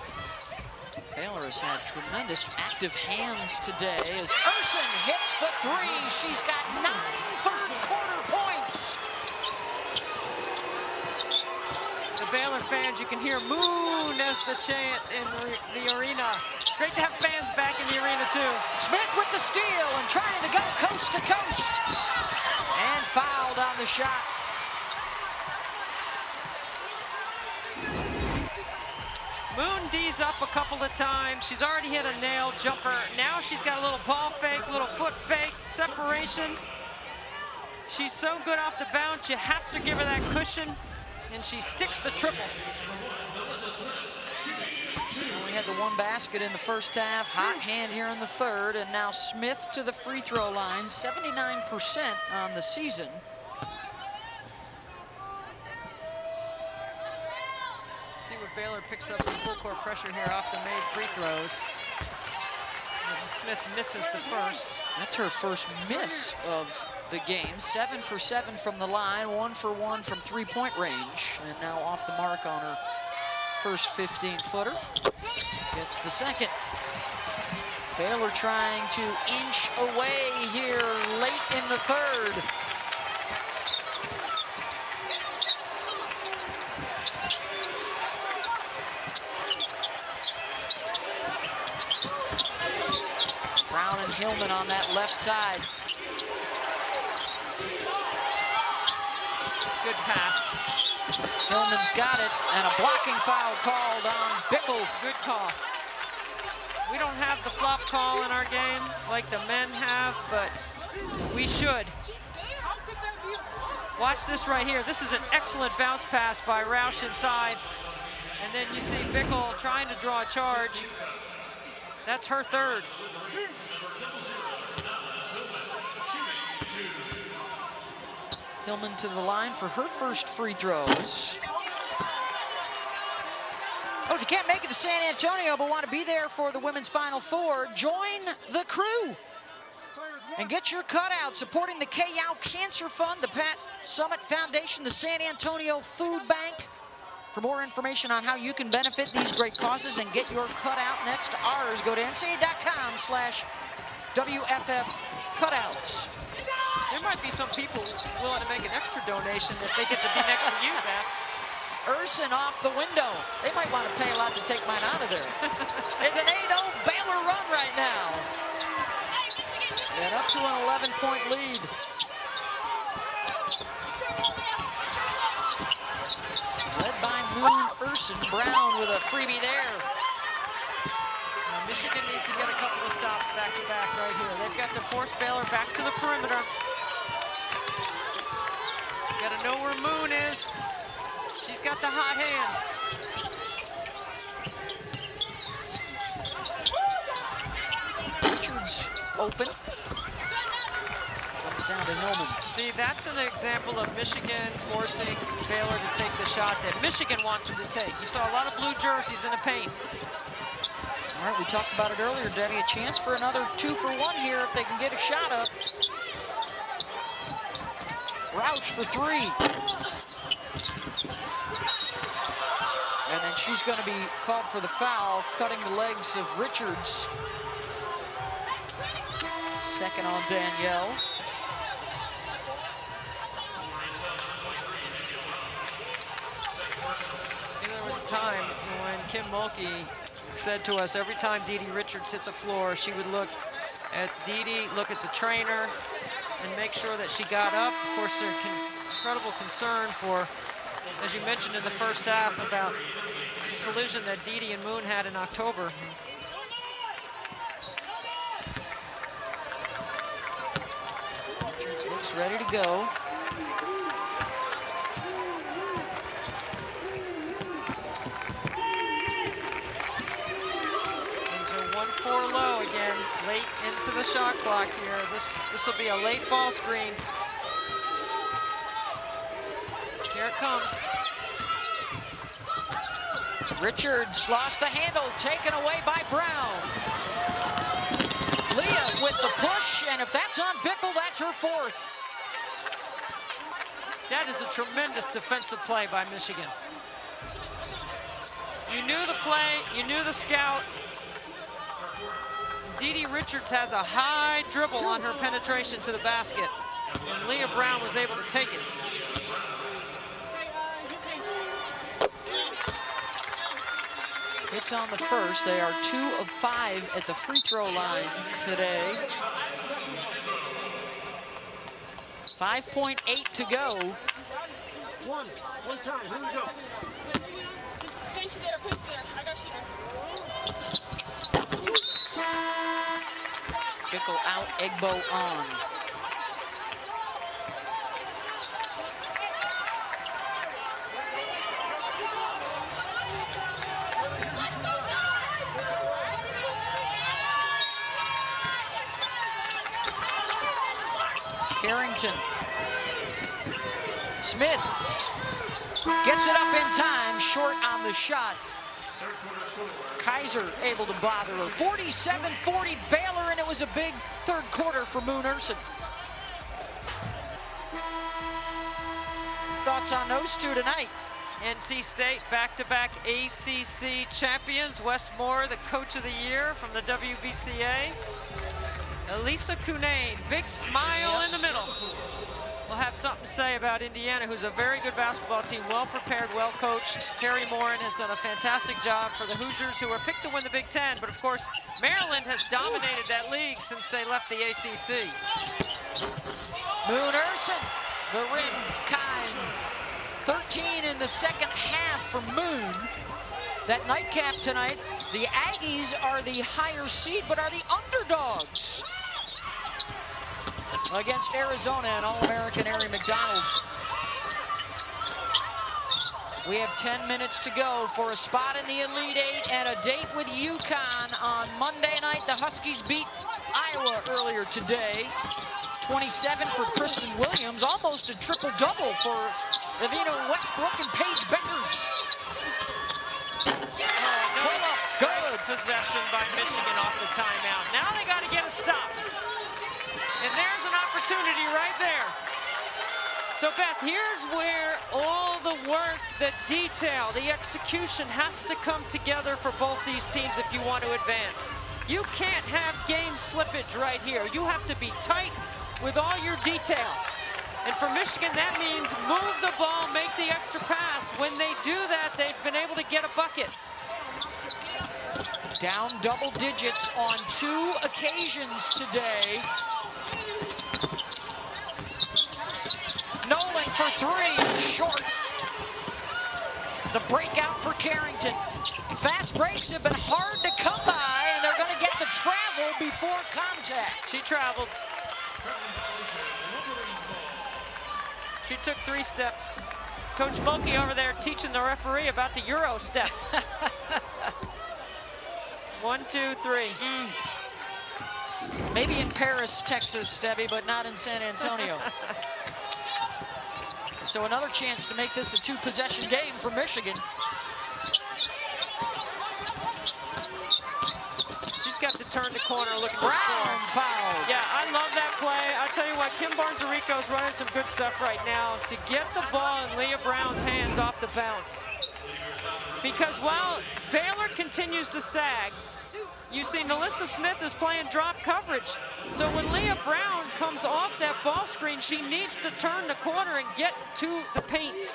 Baylor has had tremendous active hands today as Ursin hits the 3. She's got 9 third-quarter points. The Baylor fans, you can hear Moon as the chant in the arena. It's great to have fans back in the arena too. Smith with the steal and trying to go coast to coast. And fouled on the shot. Moon D's up a couple of times. She's already hit a nail jumper. Now she's got a little ball fake, little foot fake, separation. She's so good off the bounce, you have to give her that cushion, and she sticks the triple. We had the 1 basket in the first half, hot hand here in the third, and now Smith to the free throw line, 79% on the season. See where Baylor picks up some full court pressure here off the made free throws. And Smith misses the first. That's her first miss of the game. 7 for 7 from the line, 1 for 1 from 3-point range, and now off the mark on her first 15-footer. Gets the second. Baylor trying to inch away here late in the third. Brown and Hillman on that left side. Good pass. Hillman's got it, and a blocking foul called on Bickle. Good call. We don't have the flop call in our game like the men have, but we should. Watch this right here. This is an excellent bounce pass by Roush inside. And then you see Bickle trying to draw a charge. That's her third. Hillman to the line for her first free throws. Oh, if you can't make it to San Antonio but want to be there for the women's Final Four, join the crew and get your cutout supporting the K-Yow Cancer Fund, the Pat Summit Foundation, the San Antonio Food Bank. For more information on how you can benefit these great causes and get your cutout next to ours, go to ncaa.com/WFF cutouts. There might be some people willing to make an extra donation if they get to be next to you, Beth. Ursin off the window. They might want to pay a lot to take mine out of there. It's an 8-0 Baylor run right now. And up to an 11-point lead. Led by Moon Ursin. Brown with a freebie there. Now Michigan needs to get a couple of stops back-to-back right here. They've got to force Baylor back to the perimeter. Got to know where Moon is. She's got the hot hand. Richards open. Comes down to Hillman. See, that's an example of Michigan forcing Baylor to take the shot that Michigan wants them to take. You saw a lot of blue jerseys in the paint. All right, we talked about it earlier, Debbie. A chance for another 2-for-1 here if they can get a shot up. Roush for 3. And then she's going to be called for the foul, cutting the legs of Richards. Second on Danielle. There was a time when Kim Mulkey said to us every time Dee Dee Richards hit the floor, she would look at Dee Dee, look at the trainer, and make sure that she got up. Of course, there's incredible concern for, as you mentioned in the first half, about the collision that Dee Dee and Moon had in October. Richards looks ready to go. Into 1-4 low again, late into the shot clock here. This will be a late ball screen. Here it comes. Richards lost the handle, taken away by Brown. Leah with the push, and if that's on Bickle, that's her 4th. That is a tremendous defensive play by Michigan. You knew the play, you knew the scout. Dee Dee Richards has a high dribble on her penetration to the basket, and Leah Brown was able to take it. Hits on the first. They are 2 of 5 at the free throw line today. 5.8 to go. One time, here we go. Pinch there, I got you. Bickle out, Egbo on. Carrington. Smith gets it up in time, short on the shot. Kaiser able to bother her. 47-40 Baylor, and it was a big third quarter for Moon Urson. Thoughts on those two tonight? NC State back-to-back ACC champions. Wes Moore, the coach of the year from the WBCA. Elisa Cunane, big smile in the middle. We'll have something to say about Indiana, who's a very good basketball team, well prepared, well coached. Terry Morin has done a fantastic job for the Hoosiers, who were picked to win the Big Ten, but of course, Maryland has dominated that league since they left the ACC. Moon Urson, the rim, kind. 13 in the second half for Moon. That nightcap tonight, the Aggies are the higher seed, but are the underdogs against Arizona and All-American Ari McDonald. We have 10 minutes to go for a spot in the Elite Eight and a date with UConn on Monday night. The Huskies beat Iowa earlier today. 27 for Kristen Williams, almost a triple-double for Lavina Westbrook and Paige Beckers. Good possession by Michigan off the timeout. Now they got to get a stop. And there's an opportunity right there. So Beth, here's where all the work, the detail, the execution has to come together for both these teams if you want to advance. You can't have game slippage right here. You have to be tight with all your detail. And for Michigan, that means move the ball, make the extra pass. When they do that, they've been able to get a bucket. Down double digits on 2 occasions today. Nolan for 3, short. The breakout for Carrington. Fast breaks have been hard to come by, and they're going to the travel before contact. She traveled. She took 3 steps. Coach Mulkey over there teaching the referee about the Euro step. 1, 2, 3. Maybe in Paris, Texas, Debbie, but not in San Antonio. So another chance to make this a 2-possession game for Michigan. She's got to turn the corner looking for Brown foul. Yeah, I love that play. I tell you what, Kim Barnes-Arico's running some good stuff right now to get the ball in Leah Brown's hands off the bounce. Because while Baylor continues to sag, you see Nalissa Smith is playing drop coverage. So when Leah Brown comes off that ball screen, she needs to turn the corner and get to the paint.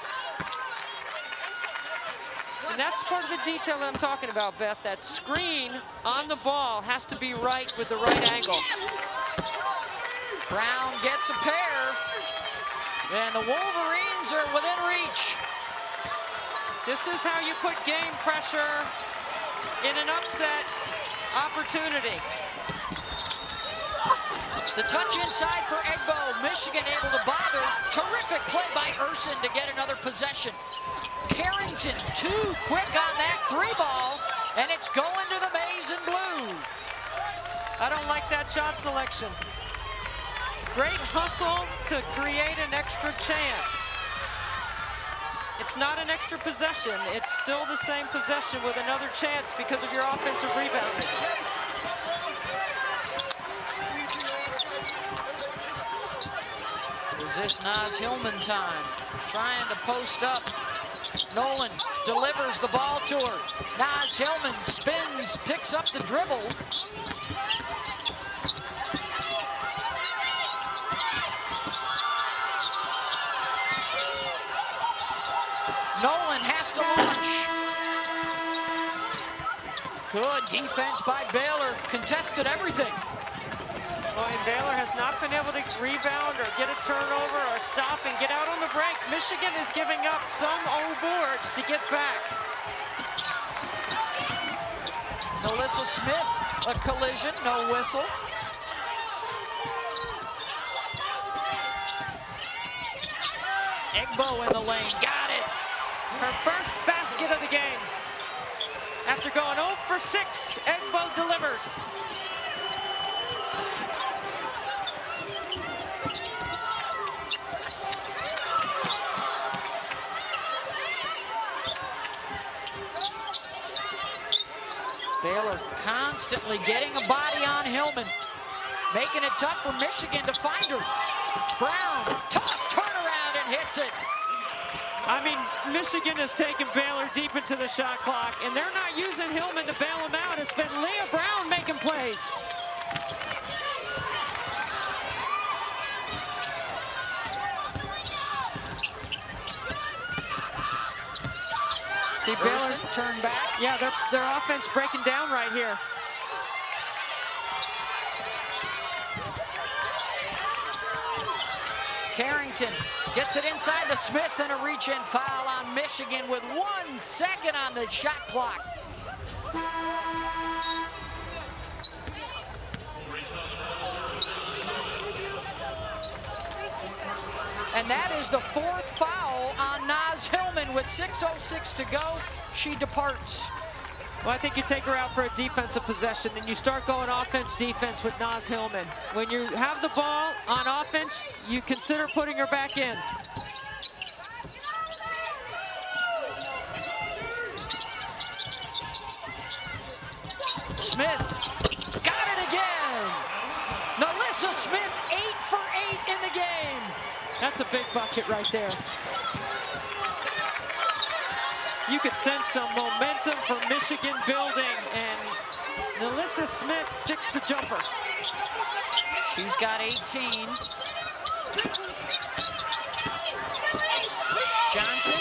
And that's part of the detail that I'm talking about, Beth. That screen on the ball has to be right with the right angle. Brown gets a pair, and the Wolverines are within reach. This is how you put game pressure in an upset opportunity. The touch inside for Egbo. Michigan able to bother. Terrific play by Urson to get another possession. Carrington too quick on that 3-ball, and it's going to the maize and blue. I don't like that shot selection. Great hustle to create an extra chance. It's not an extra possession. It's still the same possession with another chance because of your offensive rebounding. Is this Naz Hillman time? Trying to post up. Nolan delivers the ball to her. Naz Hillman spins, picks up the dribble. Nolan has to launch. Good defense by Baylor. Contested everything. Well, and Baylor has not been able to rebound or get a turnover or stop and get out on the break. Michigan is giving up some old boards to get back. Nalissa Smith, a collision, no whistle. Egbo in the lane, got it. Her first basket of the game. After going 0 for 6, Egbo delivers. Baylor constantly getting a body on Hillman, making it tough for Michigan to find her. Brown, tough turnaround and hits it. I mean, Michigan has taken Baylor deep into the shot clock, and they're not using Hillman to bail them out. It's been Leah Brown making plays. See, Baylor turned back. Yeah, their offense breaking down right here. Carrington gets it inside to Smith, and a reach-in foul on Michigan with 1 second on the shot clock. And that is the 4th foul on Naz Hillman with 6:06 to go. She departs. Well, I think you take her out for a defensive possession and you start going offense-defense with Naz Hillman. When you have the ball on offense, you consider putting her back in. Smith got it again. Nalissa Smith 8 for 8 in the game. That's a big bucket right there. You could sense some momentum for Michigan building, and Nalissa Smith sticks the jumper. She's got 18. Johnson,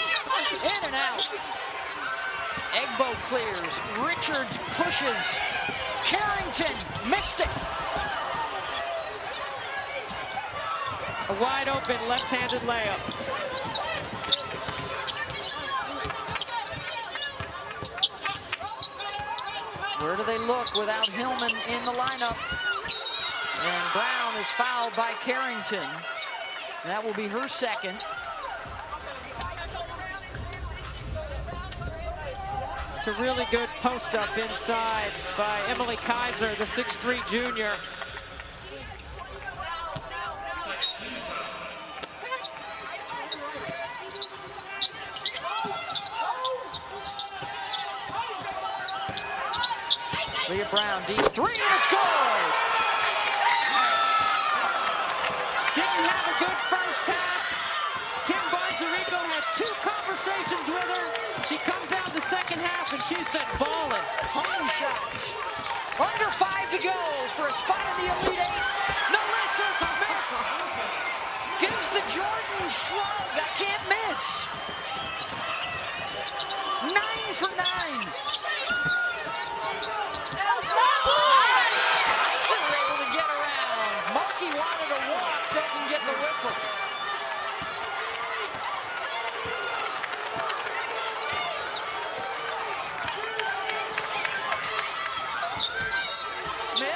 in and out. Egbo clears, Richards pushes. Carrington missed it. A wide open left-handed layup. Where do they look without Hillman in the lineup? And Brown is fouled by Carrington. That will be her second. It's a really good post up inside by Emily Kaiser, the 6'3" junior. Leah Brown, deep three, and it's good! Didn't have a good first half. Kim Bonzarico had 2 conversations with her. She comes out in the second half, and she's been balling. Home shots. Under 5 to go for a spot in the Elite Eight. Melissa Smith gives the Jordan shrug. I can't miss. 9 for 9. Smith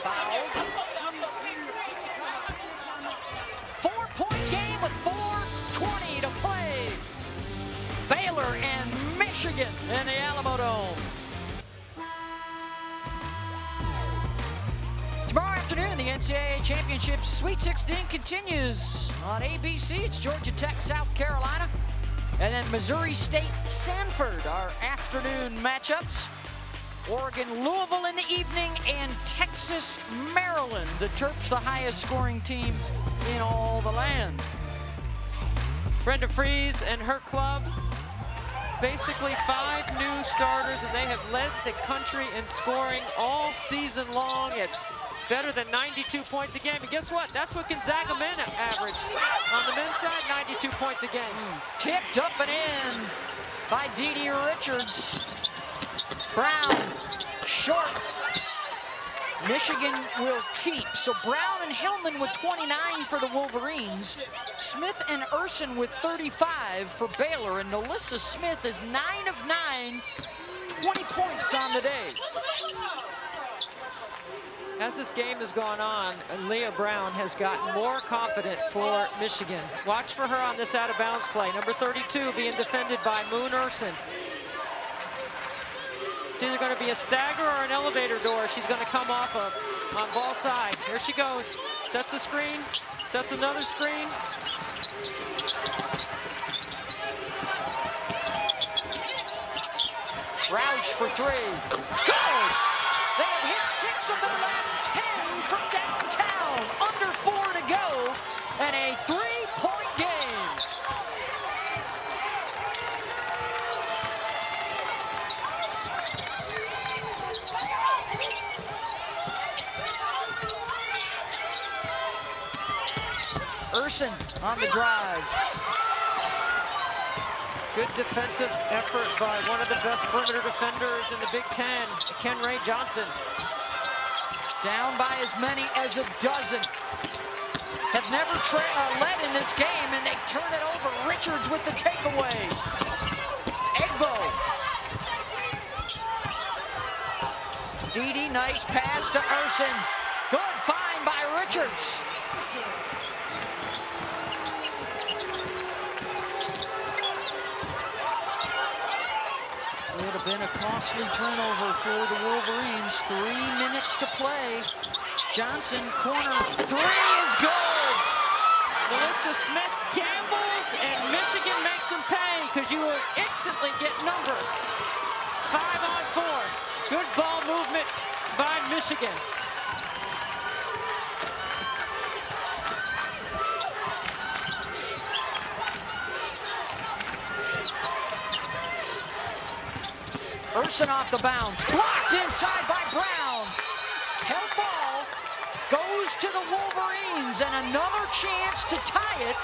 fouled. 4-point game with 4:20 to play. Baylor and Michigan in the Alamo Dome. Tomorrow afternoon, the NCAA Championship Sweet 16 continues on ABC. It's Georgia Tech, South Carolina, and then Missouri State, Sanford, our afternoon matchups. Oregon, Louisville in the evening, and Texas, Maryland. The Terps, the highest scoring team in all the land. Brenda Fries and her club, basically 5 new starters, and they have led the country in scoring all season long at better than 92 points a game. And guess what? That's what Gonzaga men average. On the men's side, 92 points a game. Tipped up and in by Dee Richards. Brown, short. Michigan will keep. So Brown and Hillman with 29 for the Wolverines. Smith and Urson with 35 for Baylor. And Melissa Smith is 9 of 9, 20 points on the day. As this game has gone on, Leah Brown has gotten more confident for Michigan. Watch for her on this out-of-bounds play. Number 32 being defended by Moon Urson. It's either going to be a stagger or an elevator door she's going to come off of on ball side. Here she goes. Sets a screen, sets another screen. Roush for 3. Good! They have hit 6 of their last 10 from downtown. Under 4 to go, and a 3-point game. Urson on the drive. Good defensive effort by one of the best perimeter defenders in the Big Ten, Ken Ray Johnson. Down by as many as a dozen. Have never led in this game, and they turn it over. Richards with the takeaway. Egbo. Dee, nice pass to Urson. Good find by Richards. Would have been a costly turnover for the Wolverines. 3 minutes to play. Johnson, corner, 3 is good. Melissa Smith gambles, and Michigan makes them pay because you will instantly get numbers. 5-on-4. Good ball movement by Michigan. Urson off the bounce, blocked inside by Brown. Held ball, goes to the Wolverines, and another chance to tie it.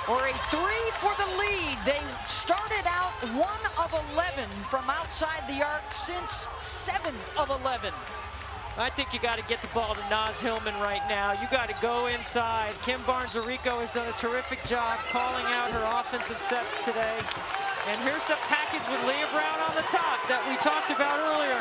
Or a 3 for the lead. They started out 1 of 11 from outside the arc since 7 of 11. I think you got to get the ball to Naz Hillman right now. You got to go inside. Kim Barnes-Arico has done a terrific job calling out her offensive sets today. And here's the package with Leah Brown on the top that we talked about earlier.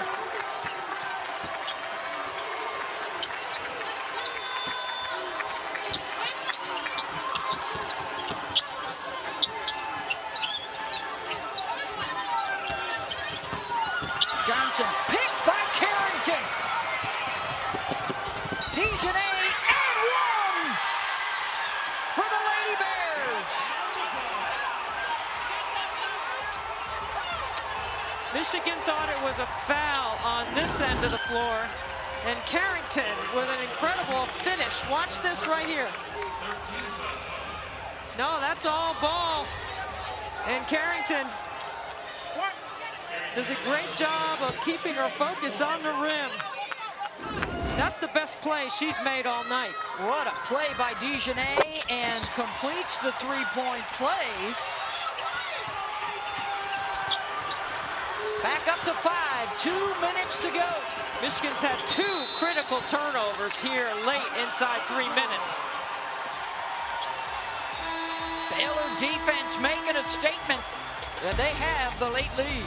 Johnson picked by Carrington. Dejanay and one for the Lady Bears. Michigan thought it was a foul on this end of the floor. And Carrington with an incredible finish. Watch this right here. No, that's all ball. And Carrington does a great job of keeping her focus on the rim. That's the best play she's made all night. What a play by Dejanay, and completes the three-point play. Back up to 5, 2 minutes to go. Michigan's had 2 critical turnovers here late inside 3 minutes. Baylor defense making a statement, and they have the late lead.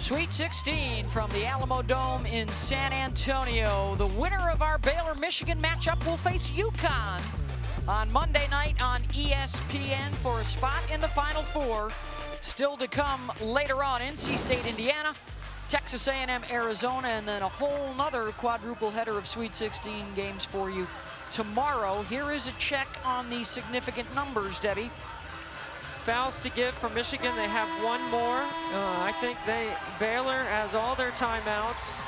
Sweet 16 from the Alamo Dome in San Antonio. The winner of our Baylor-Michigan matchup will face UConn on Monday night on ESPN for a spot in the Final Four. Still to come later on, NC State, Indiana, Texas A&M, Arizona, and then a whole nother quadruple header of Sweet 16 games for you tomorrow. Here is a check on the significant numbers, Debbie. Fouls to give for Michigan. They have 1 more. I think Baylor has all their timeouts.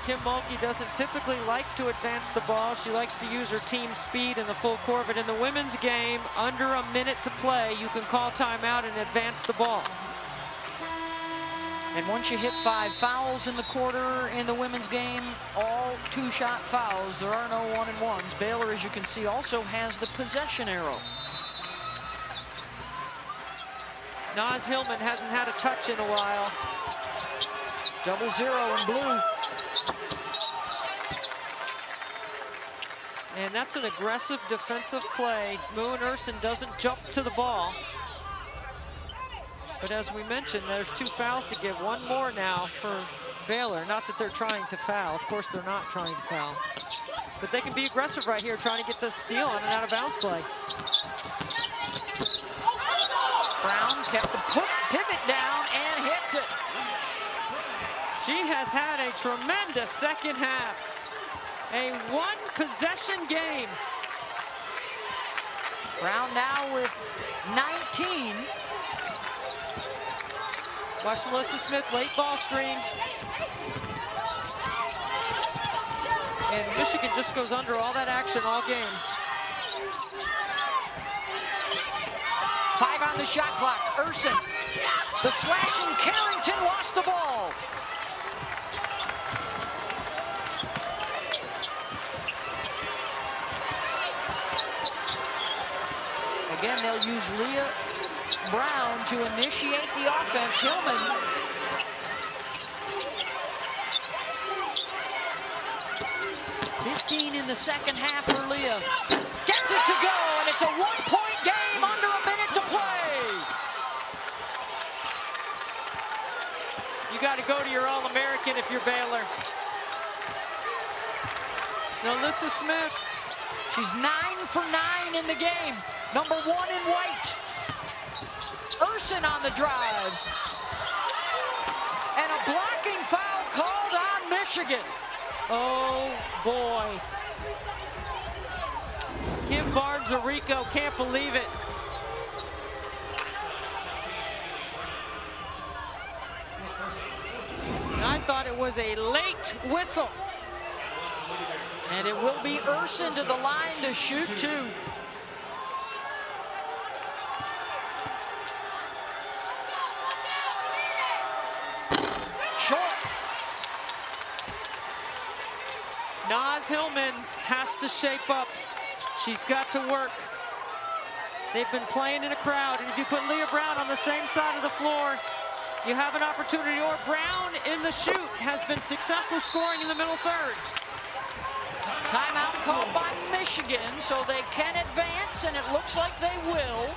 Kim Mulkey doesn't typically like to advance the ball. She likes to use her team speed in the full court. But in the women's game, under a minute to play, you can call timeout and advance the ball. And once you hit 5 fouls in the quarter in the women's game, all 2-shot fouls. There are no 1-and-1s. Baylor, as you can see, also has the possession arrow. Naz Hillman hasn't had a touch in a while. 0-0 in blue. And that's an aggressive defensive play. Moon Urson doesn't jump to the ball. But as we mentioned, there's 2 fouls to give. 1 more now for Baylor. Not that they're trying to foul. Of course, they're not trying to foul. But they can be aggressive right here, trying to get the steal on an out-of-bounds play. Brown kept the pivot down and hits it. She has had a tremendous second half. A 1-possession game. Brown now with 19. Watch Melissa Smith, late ball screen. And Michigan just goes under all that action all game. 5 on the shot clock. Urson. The slashing Carrington lost the ball. Again, they'll use Leah Brown to initiate the offense. Hillman. $15 in the second half for Leah. Gets it to go, and it's a 1-point game under a minute to play. You got to go to your All-American if you're Baylor. Now, Melissa Smith. She's 9 for 9 in the game. Number 1 in white. Urson on the drive. And a blocking foul called on Michigan. Oh, boy. Kim Barnes-Arico can't believe it. I thought it was a late whistle. And it will be Urson to the line to shoot 2. Short. Naz Hillman has to shape up. She's got to work. They've been playing in a crowd, and if you put Leah Brown on the same side of the floor, You have an opportunity, or Brown in the shoot has been successful scoring in the middle third. Timeout called by Michigan, so they can advance, and it looks like they will.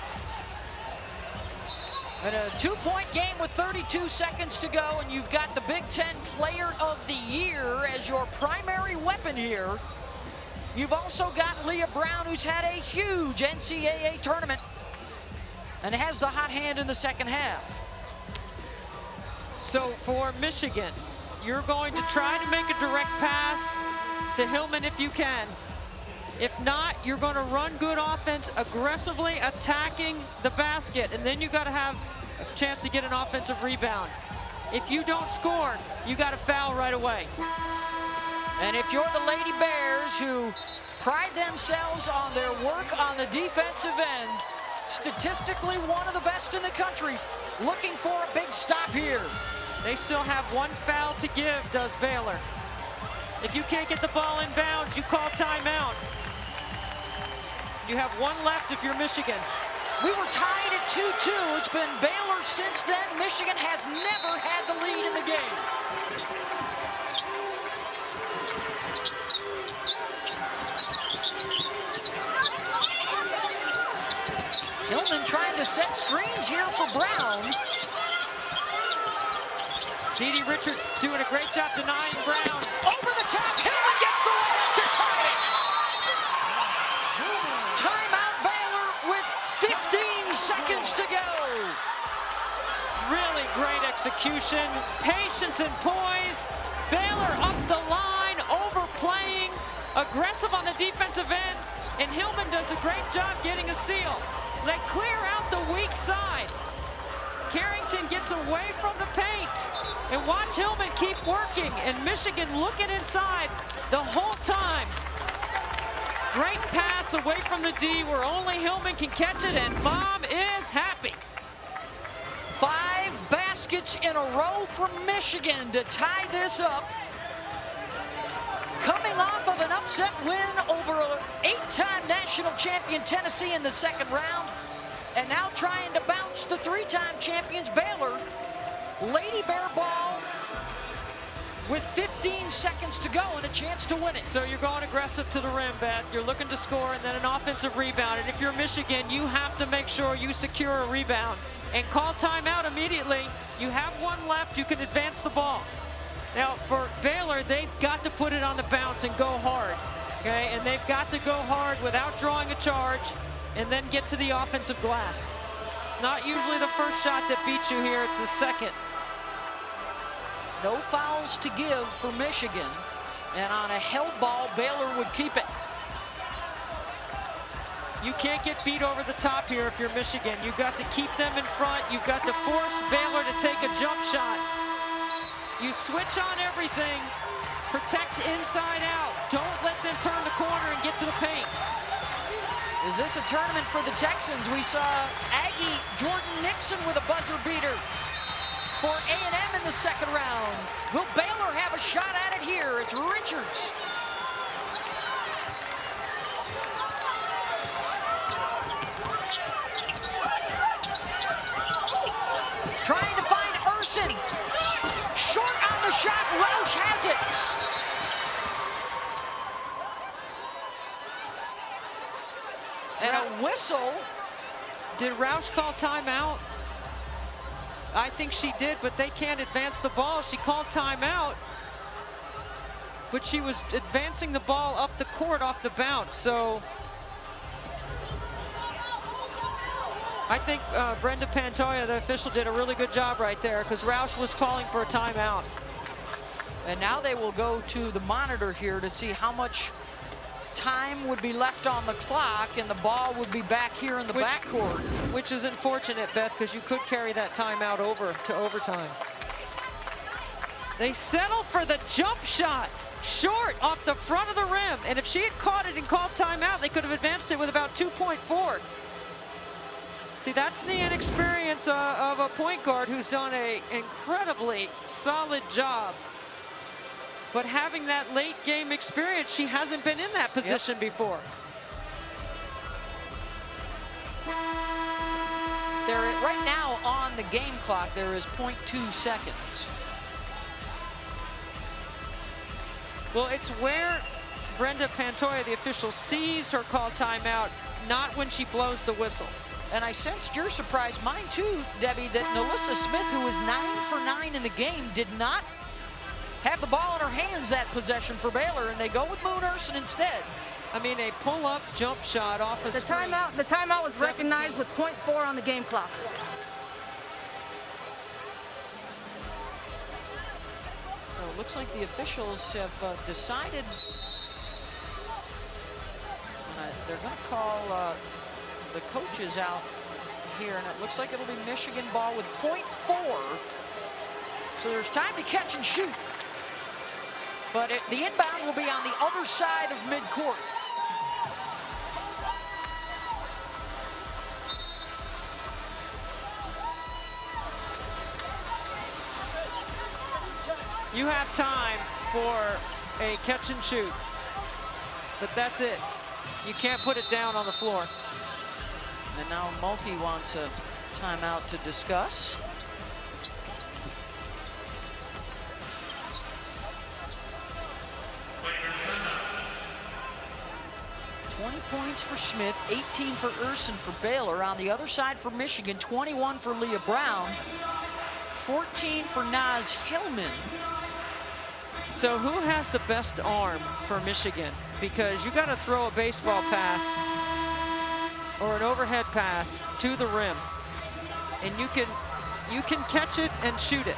And a 2-point game with 32 seconds to go, and you've got the Big Ten Player of the Year as your primary weapon here. You've also got Leah Brown, who's had a huge NCAA tournament and has the hot hand in the second half. So for Michigan, you're going to try to make a direct pass to Hillman if you can. If not, you're going to run good offense, aggressively attacking the basket, and then you got to have a chance to get an offensive rebound. If you don't score, you got to foul right away. And if you're the Lady Bears, who pride themselves on their work on the defensive end, statistically one of the best in the country, looking for a big stop here. They still have one foul to give, does Baylor. If you can't get the ball in bounds, you call timeout. You have one left if you're Michigan. We were tied at 2-2. It's been Baylor since then. Michigan has never had the lead in the game. Hillman trying to set screens here for Brown. Dee Richards doing a great job denying Brown. Over the top, Hillman gets the layup to tie it. Timeout Baylor with 15 seconds to go. Really great execution, patience and poise. Baylor up the line, overplaying, aggressive on the defensive end, and Hillman does a great job getting a steal. They clear out the weak side. Carrington gets away from the paint, and watch Hillman keep working, and Michigan looking inside the whole time. Great pass away from the D where only Hillman can catch it, and Mom is happy. 5 baskets in a row from Michigan to tie this up. Coming off of an upset win over an 8-time national champion Tennessee in the second round, and now trying to bounce the 3-time champions Baylor. Lady Bear ball with 15 seconds to go and a chance to win it. So you're going aggressive to the rim, Beth. You're looking to score and then an offensive rebound. And if you're Michigan, you have to make sure you secure a rebound and call timeout immediately. You have one left, you can advance the ball. Now for Baylor, they've got to put it on the bounce and go hard, okay? And they've got to go hard without drawing a charge and then get to the offensive glass. It's not usually the first shot that beats you here, it's the second. No fouls to give for Michigan, and on a held ball, Baylor would keep it. You can't get beat over the top here if you're Michigan. You've got to keep them in front. You've got to force Baylor to take a jump shot. You switch on everything, protect inside out. Don't let them turn the corner and get to the paint. Is this a tournament for the Texans? We saw Aggie Jordan Nixon with a buzzer beater for A&M in the second round. Will Baylor have a shot at it here? It's Richards. Trying to find Urson. Short on the shot, Roush has it. And a whistle. Did Roush call timeout? I think she did, but they can't advance the ball. She called timeout, but she was advancing the ball up the court off the bounce. So I think Brenda Pantoja, the official, did a really good job right there because Roush was calling for a timeout. And now they will go to the monitor here to see how much time would be left on the clock, and the ball would be back here in the backcourt. Which is unfortunate, Beth, because you could carry that timeout over to overtime. They settle for the jump shot, short off the front of the rim. And if she had caught it and called timeout, they could have advanced it with about 2.4. See, that's the inexperience of a point guard who's done an incredibly solid job. But having that late game experience, she hasn't been in that position before. Right now on the game clock, there is 0.2 seconds. Well, it's where Brenda Pantoja, the official, sees her call timeout, not when she blows the whistle. And I sensed your surprise, mine too, Debbie, that Nalissa Smith, who was 9 for 9 in the game, did not have the ball in her hands that possession for Baylor, and they go with Moon Urson instead. I mean, a pull-up jump shot off a screen. The timeout was recognized with 0.4 on the game clock. So it looks like the officials have decided they're going to call the coaches out here, and it looks like it'll be Michigan ball with 0.4. So there's time to catch and shoot. But the inbound will be on the other side of midcourt. You have time for a catch and shoot, but that's it. You can't put it down on the floor. And now Mulkey wants a timeout to discuss. Points for Smith, 18 for Urson for Baylor. On the other side for Michigan, 21 for Leah Brown, 14 for Naz Hillman. So who has the best arm for Michigan? Because you got to throw a baseball pass or an overhead pass to the rim, and you can catch it and shoot it.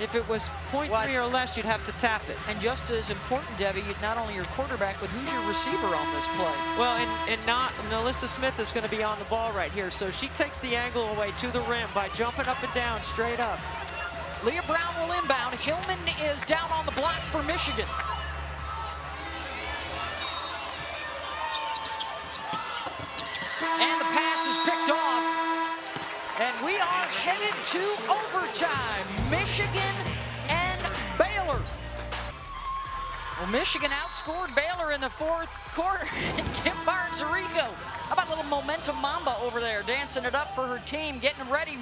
If it was 0.3 or less, you'd have to tap it. And just as important, Debbie, not only your quarterback, but who's your receiver on this play? Well, and Nalissa Smith is going to be on the ball right here. So she takes the angle away to the rim by jumping up and down, straight up. Leah Brown will inbound. Hillman is down on the block for Michigan. And the pass is picked off. And we are headed to overtime. Michigan and Baylor. Well, Michigan outscored Baylor in the fourth quarter. And Kim Barnes-Arico, how about a little momentum mamba over there, dancing it up for her team, getting ready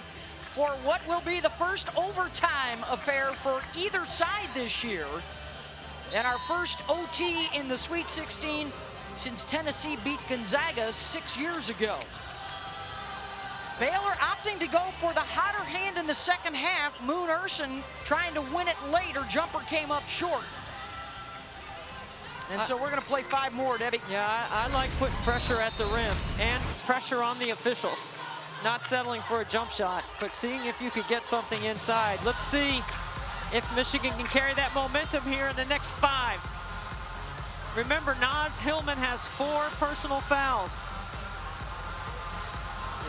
for what will be the first overtime affair for either side this year. And our first OT in the Sweet 16 since Tennessee beat Gonzaga 6 years ago. Baylor opting to go for the hotter hand in the second half. Moon Urson trying to win it late. Her jumper came up short. And so we're going to play 5 more, Debbie. Yeah, I like putting pressure at the rim and pressure on the officials. Not settling for a jump shot, but seeing if you could get something inside. Let's see if Michigan can carry that momentum here in the next 5. Remember, Naz Hillman has 4 personal fouls.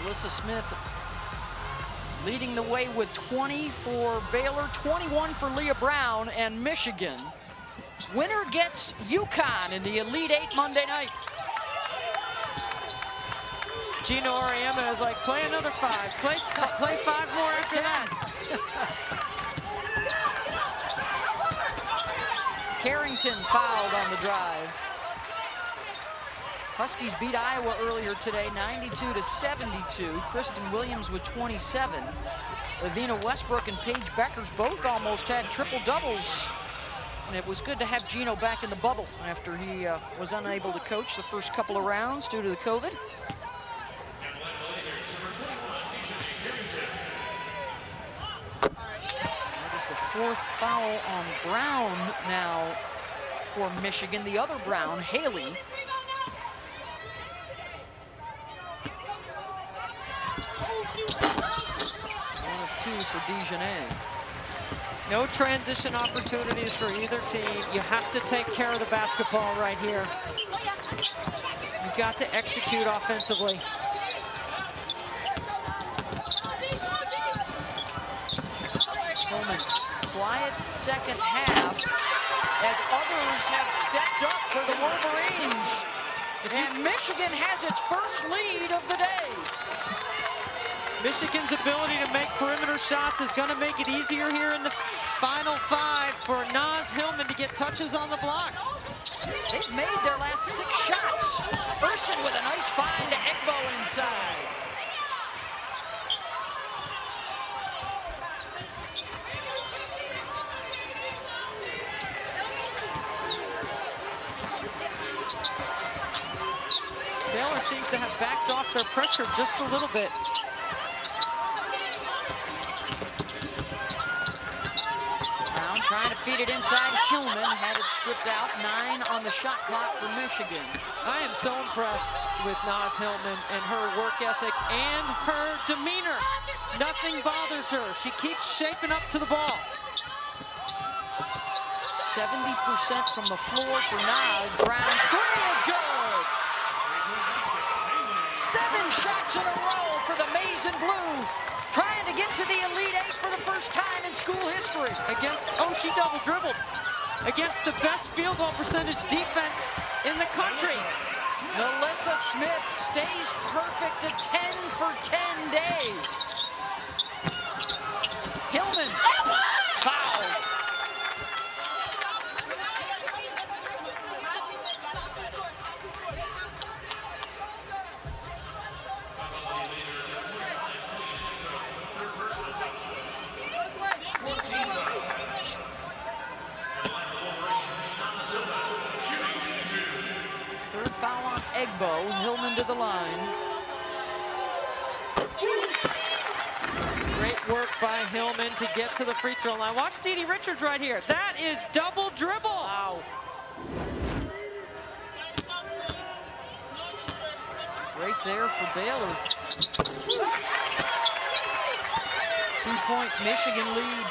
Nalissa Smith leading the way with 20 for Baylor, 21 for Leah Brown, and Michigan. Winner gets UConn in the Elite 8 Monday night. Gino Auriemma is like, play another 5. Play 5 more after that. Carrington fouled on the drive. Huskies beat Iowa earlier today, 92-72. Kristen Williams with 27. Lavina Westbrook and Paige Beckers both almost had triple doubles. And it was good to have Gino back in the bubble after he was unable to coach the first couple of rounds due to the COVID. That is the 4th foul on Brown now for Michigan. The other Brown, Haley. 1 of 2 for Dejanay. No transition opportunities for either team. You have to take care of the basketball right here. You've got to execute offensively. Coleman, quiet second half as others have stepped up for the Wolverines. And Michigan has its first lead of the day. Michigan's ability to make perimeter shots is going to make it easier here in the final 5 for Naz Hillman to get touches on the block. They've made their last 6 shots. Urson with a nice find to Egbo inside. seems to have backed off their pressure just a little bit. Brown trying to feed it inside. Hillman had it stripped out. 9 on the shot clock for Michigan. I am so impressed with Naz Hillman and her work ethic and her demeanor. Nothing bothers her. She keeps shaping up to the ball. 70% from the floor for Naz. Brown's 3 is good. 7 shots in a row for the Maize and Blue. Trying to get to the Elite 8 for the first time in school history. She double dribbled against the best field goal percentage defense in the country. Melissa Smith stays perfect, a 10 for 10 day. Hillman, foul. Third foul on Egbo. Hillman to the line. Great work by Hillman to get to the free throw line. Watch Dee Dee Richards right here. That is double dribble. Wow. Right there for Baylor. 2-point Michigan lead.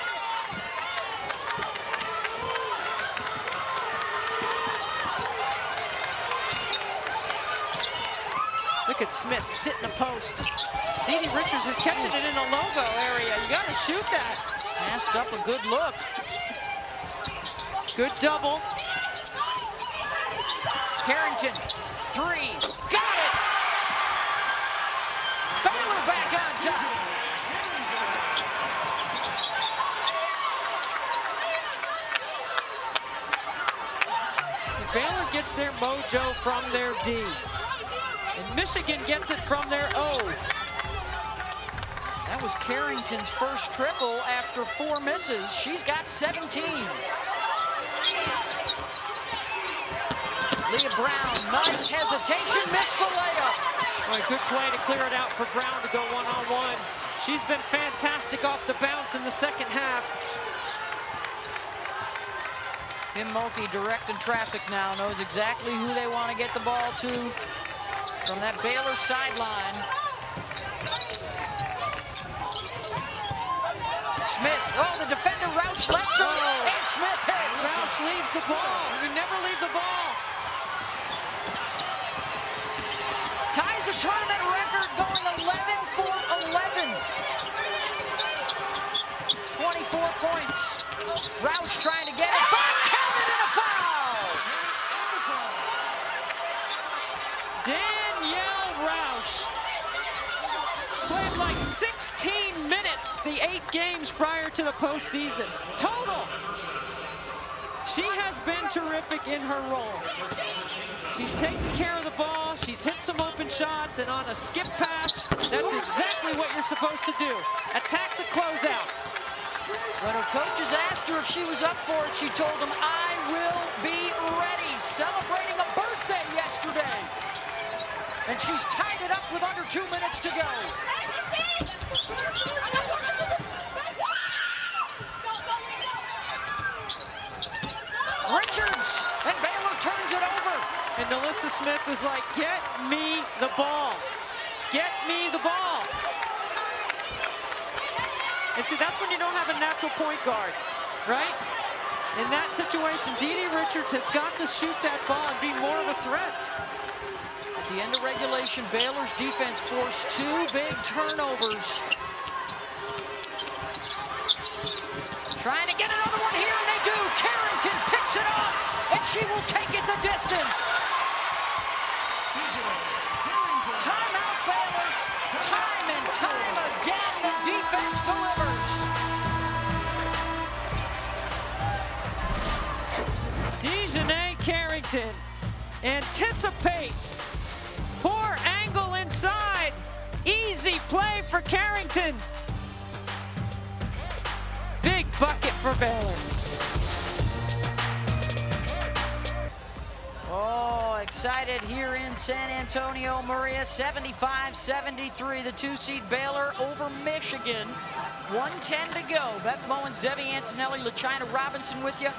Look at Smith sitting a post. Dee Dee Richards is catching it in a logo area. You got to shoot that. Passed up a good look. Good double. Carrington, 3, got it! Baylor back on top. Baylor gets their mojo from their D. And Michigan gets it from their O. That was Carrington's first triple after 4 misses. She's got 17. Leah Brown, nice hesitation, missed the layup. Boy, good play to clear it out for Brown to go one-on-one. She's been fantastic off the bounce in the second half. Kim Mulkey directing traffic now, knows exactly who they want to get the ball to from that Baylor sideline. Smith, the defender Roush left her, and Smith hits. Roush leaves the ball. You never leave the ball. Ties a tournament record, going 11 for 11. 24 points. Roush trying to get it back, counted and a foul. Danielle Roush played like 16 minutes the 8 games prior to the postseason. Total. She has been terrific in her role. She's taken care of the ball, she's hit some open shots, and on a skip pass, that's exactly what you're supposed to do. Attack the closeout. When her coaches asked her if she was up for it, she told them, I will be ready. Celebrating a birthday yesterday. And she's tied it up with under 2 minutes to go. Richards, and Baylor turns it over. And Alyssa Smith is like, get me the ball. Get me the ball. And see, that's when you don't have a natural point guard, right? In that situation, Dee Dee Richards has got to shoot that ball and be more of a threat. At the end of regulation, Baylor's defense forced 2 big turnovers. Trying to get another one here, and they do. Carrington picks it up, and she will take it the distance. Timeout, Baylor. Time and time again, the defense delivers. Dejanay Carrington anticipates. Poor angle inside. Easy play for Carrington. Big bucket for Baylor. Oh, excited here in San Antonio, Maria. 75-73, the 2-seed Baylor over Michigan. 1:10 to go. Beth Bowens, Debbie Antonelli, LaChina Robinson with you.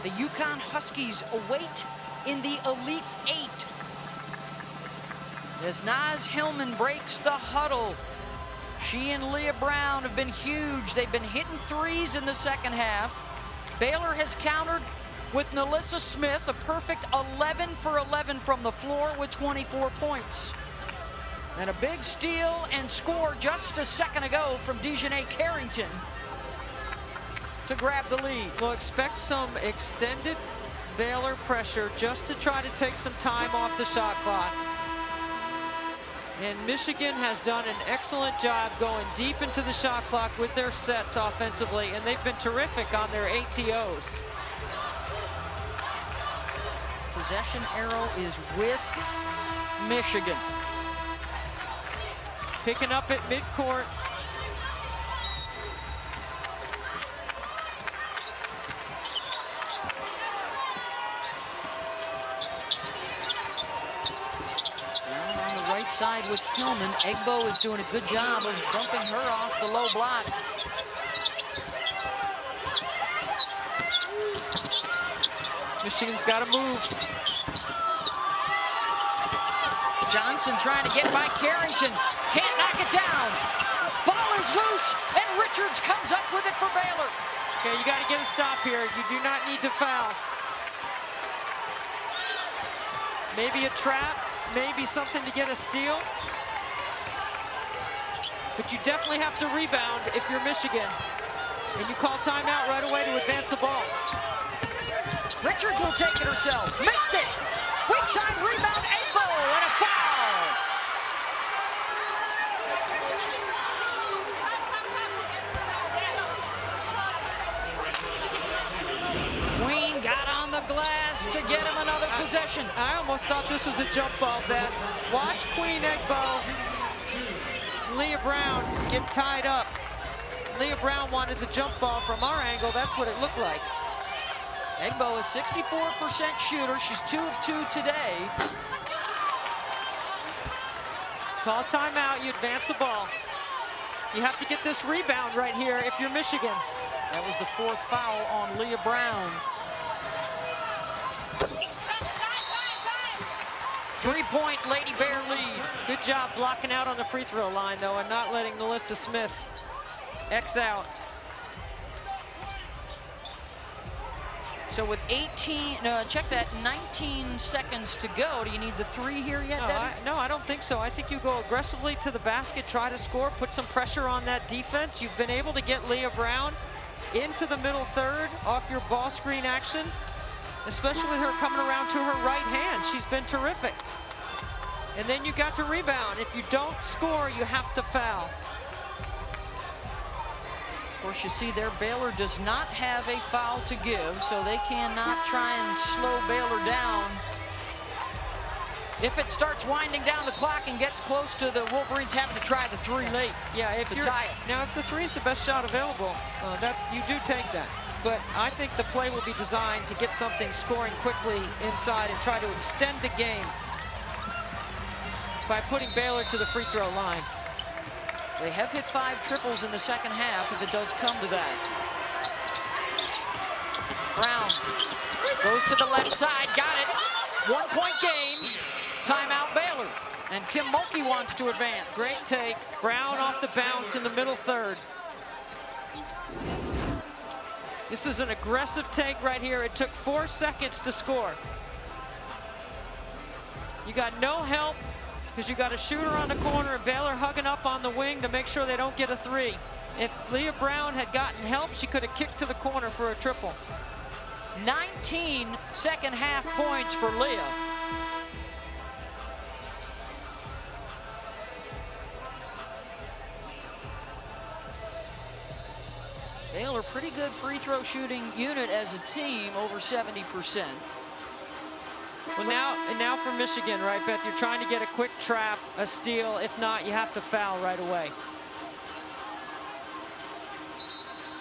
The UConn Huskies await in the Elite Eight. As Naz Hillman breaks the huddle. She and Leah Brown have been huge. They've been hitting threes in the second half. Baylor has countered with Nalissa Smith, a perfect 11 for 11 from the floor with 24 points. And a big steal and score just a second ago from Dejanay Carrington to grab the lead. We'll expect some extended Baylor pressure just to try to take some time off the shot clock. And Michigan has done an excellent job going deep into the shot clock with their sets offensively, and they've been terrific on their ATOs. Possession arrow is with Michigan. Picking up at midcourt. Down on the right side with Hillman. Egbo is doing a good job of bumping her off the low block. Michigan's got to move. Johnson trying to get by Carrington. Can't knock it down. Ball is loose, and Richards comes up with it for Baylor. Okay, you got to get a stop here. You do not need to foul. Maybe a trap, maybe something to get a steal. But you definitely have to rebound if you're Michigan. And you call timeout right away to advance the ball. Richards will take it herself. Missed it. Weak side rebound, Egbo, and a foul. Queen got on the glass to get him another possession. I almost thought this was a jump ball, Beth. Watch Queen Egbo, Leah Brown get tied up. Leah Brown wanted the jump ball. From our angle, that's what it looked like. Egbo is 64% shooter. She's 2 of 2 today. Call timeout, you advance the ball. You have to get this rebound right here if you're Michigan. That was the 4th foul on Leah Brown. 3-point Lady Bear lead. Good job blocking out on the free throw line, though, and not letting Nalissa Smith X out. So with 19 seconds to go, do you need the 3 here yet, Debbie? No, I don't think so. I think you go aggressively to the basket, try to score, put some pressure on that defense. You've been able to get Leah Brown into the middle third off your ball screen action, especially with her coming around to her right hand. She's been terrific. And then you got to rebound. If you don't score, you have to foul. Of course, you see there, Baylor does not have a foul to give, so they cannot try and slow Baylor down. If it starts winding down the clock and gets close to the Wolverines having to try the 3 late, yeah, if to tie it. Now, if the 3 is the best shot available, you do take that. But I think the play will be designed to get something scoring quickly inside and try to extend the game by putting Baylor to the free throw line. They have hit 5 triples in the second half if it does come to that. Brown goes to the left side, got it. 1-point game, timeout Baylor. And Kim Mulkey wants to advance. Great take, Brown off the bounce in the middle third. This is an aggressive take right here. It took 4 seconds to score. You got no help, because you got a shooter on the corner and Baylor hugging up on the wing to make sure they don't get a 3. If Leah Brown had gotten help, she could have kicked to the corner for a triple. 19 second half points for Leah. Baylor, pretty good free throw shooting unit as a team, over 70%. Well, now for Michigan, right, Beth? You're trying to get a quick trap, a steal. If not, you have to foul right away.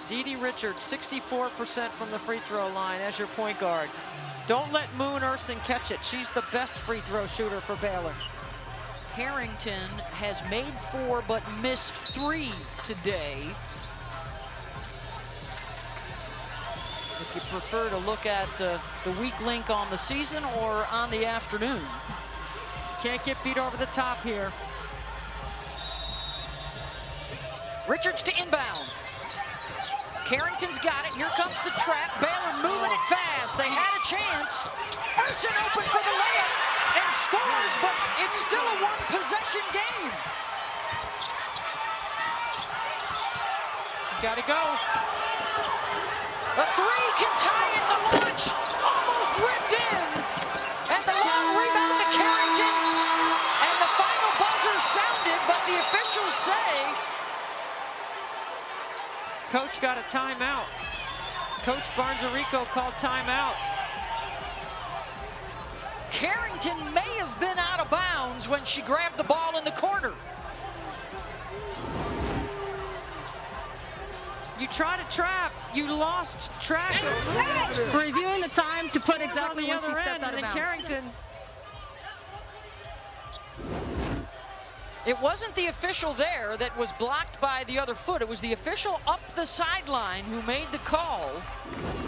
Dee Richards, 64% from the free throw line as your point guard. Don't let Moon Urson catch it. She's the best free throw shooter for Baylor. Harrington has made 4 but missed 3 today. If you prefer to look at the weak link on the season or on the afternoon. Can't get beat over the top here. Richards to inbound. Carrington's got it. Here comes the trap. Baylor moving it fast. They had a chance. Urson open for the layup and scores, but it's still a one-possession game. Gotta go. A 3 can tie in the launch. Almost ripped in. And the long rebound to Carrington. And the final buzzer sounded, but the officials say Coach got a timeout. Coach Barnes-Arico called timeout. Carrington may have been out of bounds when she grabbed the ball in the corner. You try to trap, you lost track of Reviewing the time to put exactly on the when she other stepped end, out of and then bounds. Carrington. It wasn't the official there that was blocked by the other foot. It was the official up the sideline who made the call.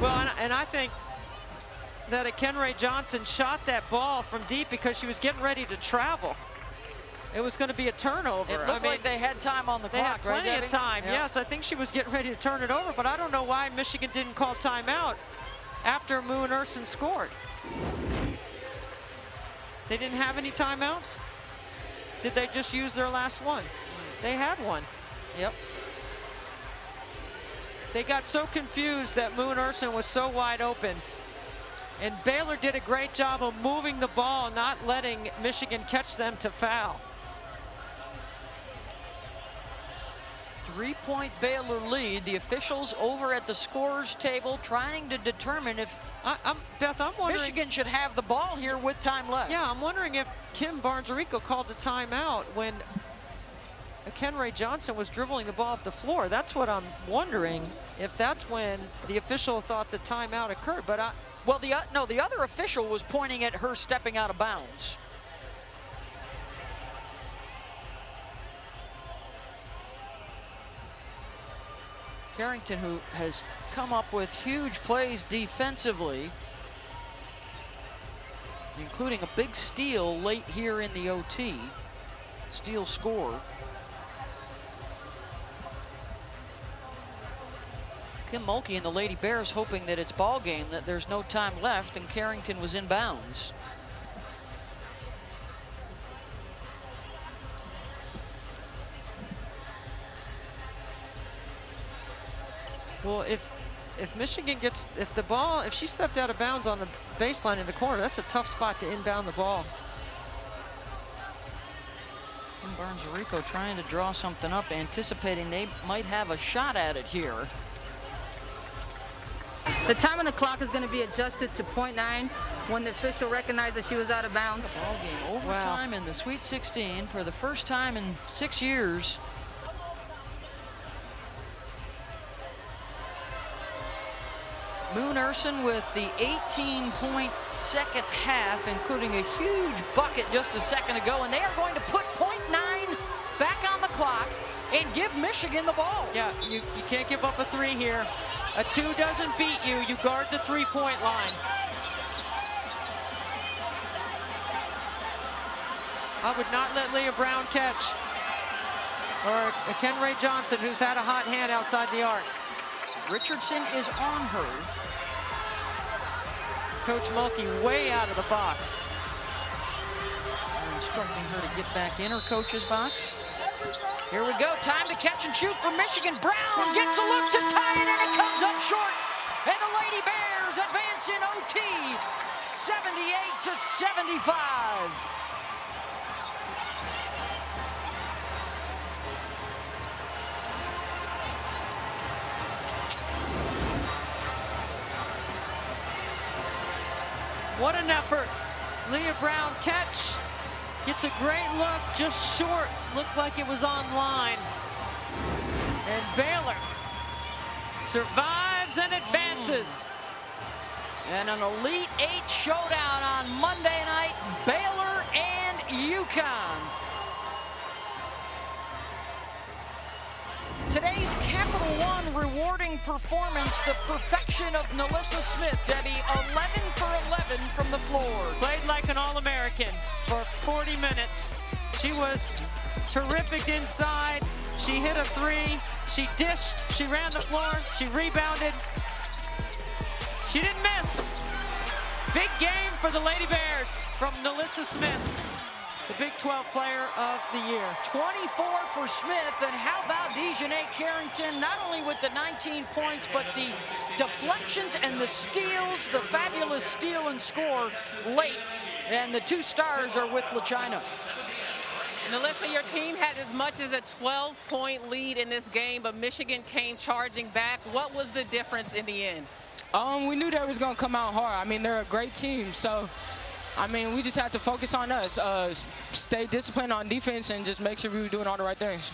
Well, and I think that Kenray Johnson shot that ball from deep because she was getting ready to travel. It was going to be a turnover. It looked like they had time on the they clock, had plenty right, of time. Yep. Yes, I think she was getting ready to turn it over, but I don't know why Michigan didn't call timeout after Moon Urson scored. They didn't have any timeouts? Did they just use their last one? They had one. Yep. They got so confused that Moon Urson was so wide open. And Baylor did a great job of moving the ball, not letting Michigan catch them to foul. 3-point Baylor lead. The officials over at the scorers table trying to determine if Beth, I'm wondering. Michigan should have the ball here with time left. Yeah, I'm wondering if Kim Barnes-Arico called the timeout when Kenray Johnson was dribbling the ball up the floor. That's what I'm wondering, if that's when the official thought the timeout occurred. But well, the other official was pointing at her stepping out of bounds. Carrington, who has come up with huge plays defensively, including a big steal late here in the OT. Steal score. Kim Mulkey and the Lady Bears hoping that it's ball game, that there's no time left, and Carrington was in bounds. well, if Michigan gets, if she stepped out of bounds on the baseline in the corner, that's a tough spot to inbound the ball. And Barnes-Arico trying to draw something up, anticipating they might have a shot at it here. The time on the clock is going to be adjusted to .9 when the official recognized that she was out of bounds. Ball game overtime in the Sweet 16 for the first time in 6 years. Moon Urson with the 18-point second half, including a huge bucket just a second ago, and they are going to put .9 back on the clock and give Michigan the ball. Yeah, you can't give up a 3 here. A 2 doesn't beat you. You guard the 3-point line. I would not let Leah Brown catch. Or Kenray Johnson, who's had a hot hand outside the arc. Richardson is on her. Coach Mulkey way out of the box. They're instructing her to get back in her coach's box. Here we go, time to catch and shoot for Michigan. Brown gets a look to tie it, and it comes up short. And the Lady Bears advance in OT, 78-75. What an effort. Leah Brown catch. Gets a great look, just short. Looked like it was on line. And Baylor survives and advances. And an Elite Eight showdown on Monday night, Baylor and UConn. Today's Capital One rewarding performance, the perfection of Nalissa Smith, Debbie, 11 for 11 from the floor. Played like an All-American for 40 minutes. She was terrific inside. She hit a three. She dished. She ran the floor. She rebounded. She didn't miss. Big game for the Lady Bears from Nalissa Smith, the Big 12 Player of the Year. 24 for Smith, and how about Dejanay Carrington, not only with the 19 points, but the deflections and the steals, the fabulous steal and score late. And the two stars are with LaChina. Nalissa, your team had as much as a 12-point lead in this game, but Michigan came charging back. What was the difference in the end? We knew they was going to come out hard. I mean, they're a great team, so I mean, we just had to focus on us, stay disciplined on defense, and just make sure we were doing all the right things.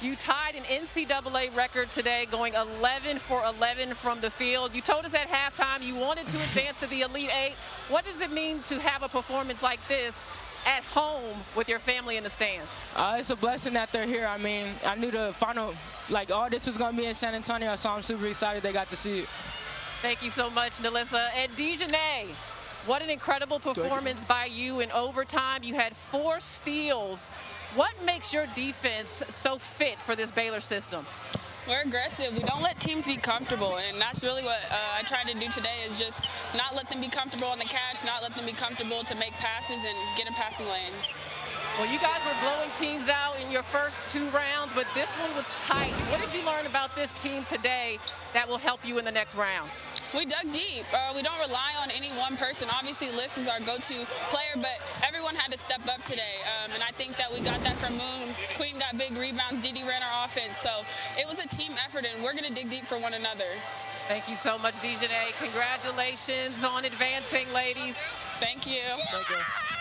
You tied an NCAA record today, going 11 for 11 from the field. You told us at halftime you wanted to advance to the Elite Eight. What does it mean to have a performance like this at home with your family in the stands? It's a blessing that they're here. I mean, I knew the final, like, all this was going to be in San Antonio, so I'm super excited they got to see it. Thank you so much, Nalissa. And Dejanay, what an incredible performance by you in overtime. You had 4 steals. What makes your defense so fit for this Baylor system? We're aggressive. We don't let teams be comfortable, and that's really what I tried to do today, is just not let them be comfortable on the catch, not let them be comfortable to make passes and get in passing lanes. Well, you guys were blowing teams out in your first 2 rounds, but this one was tight. What did you learn about this team today that will help you in the next round? We dug deep. We don't rely on any one person. Obviously, Liz is our go-to player, but everyone had to step up today. And I think that we got that from Moon. Queen got big rebounds. Didi ran our offense. So it was a team effort, and we're going to dig deep for one another. Thank you so much, Dejanay. Congratulations on advancing, ladies. Thank you. Thank you.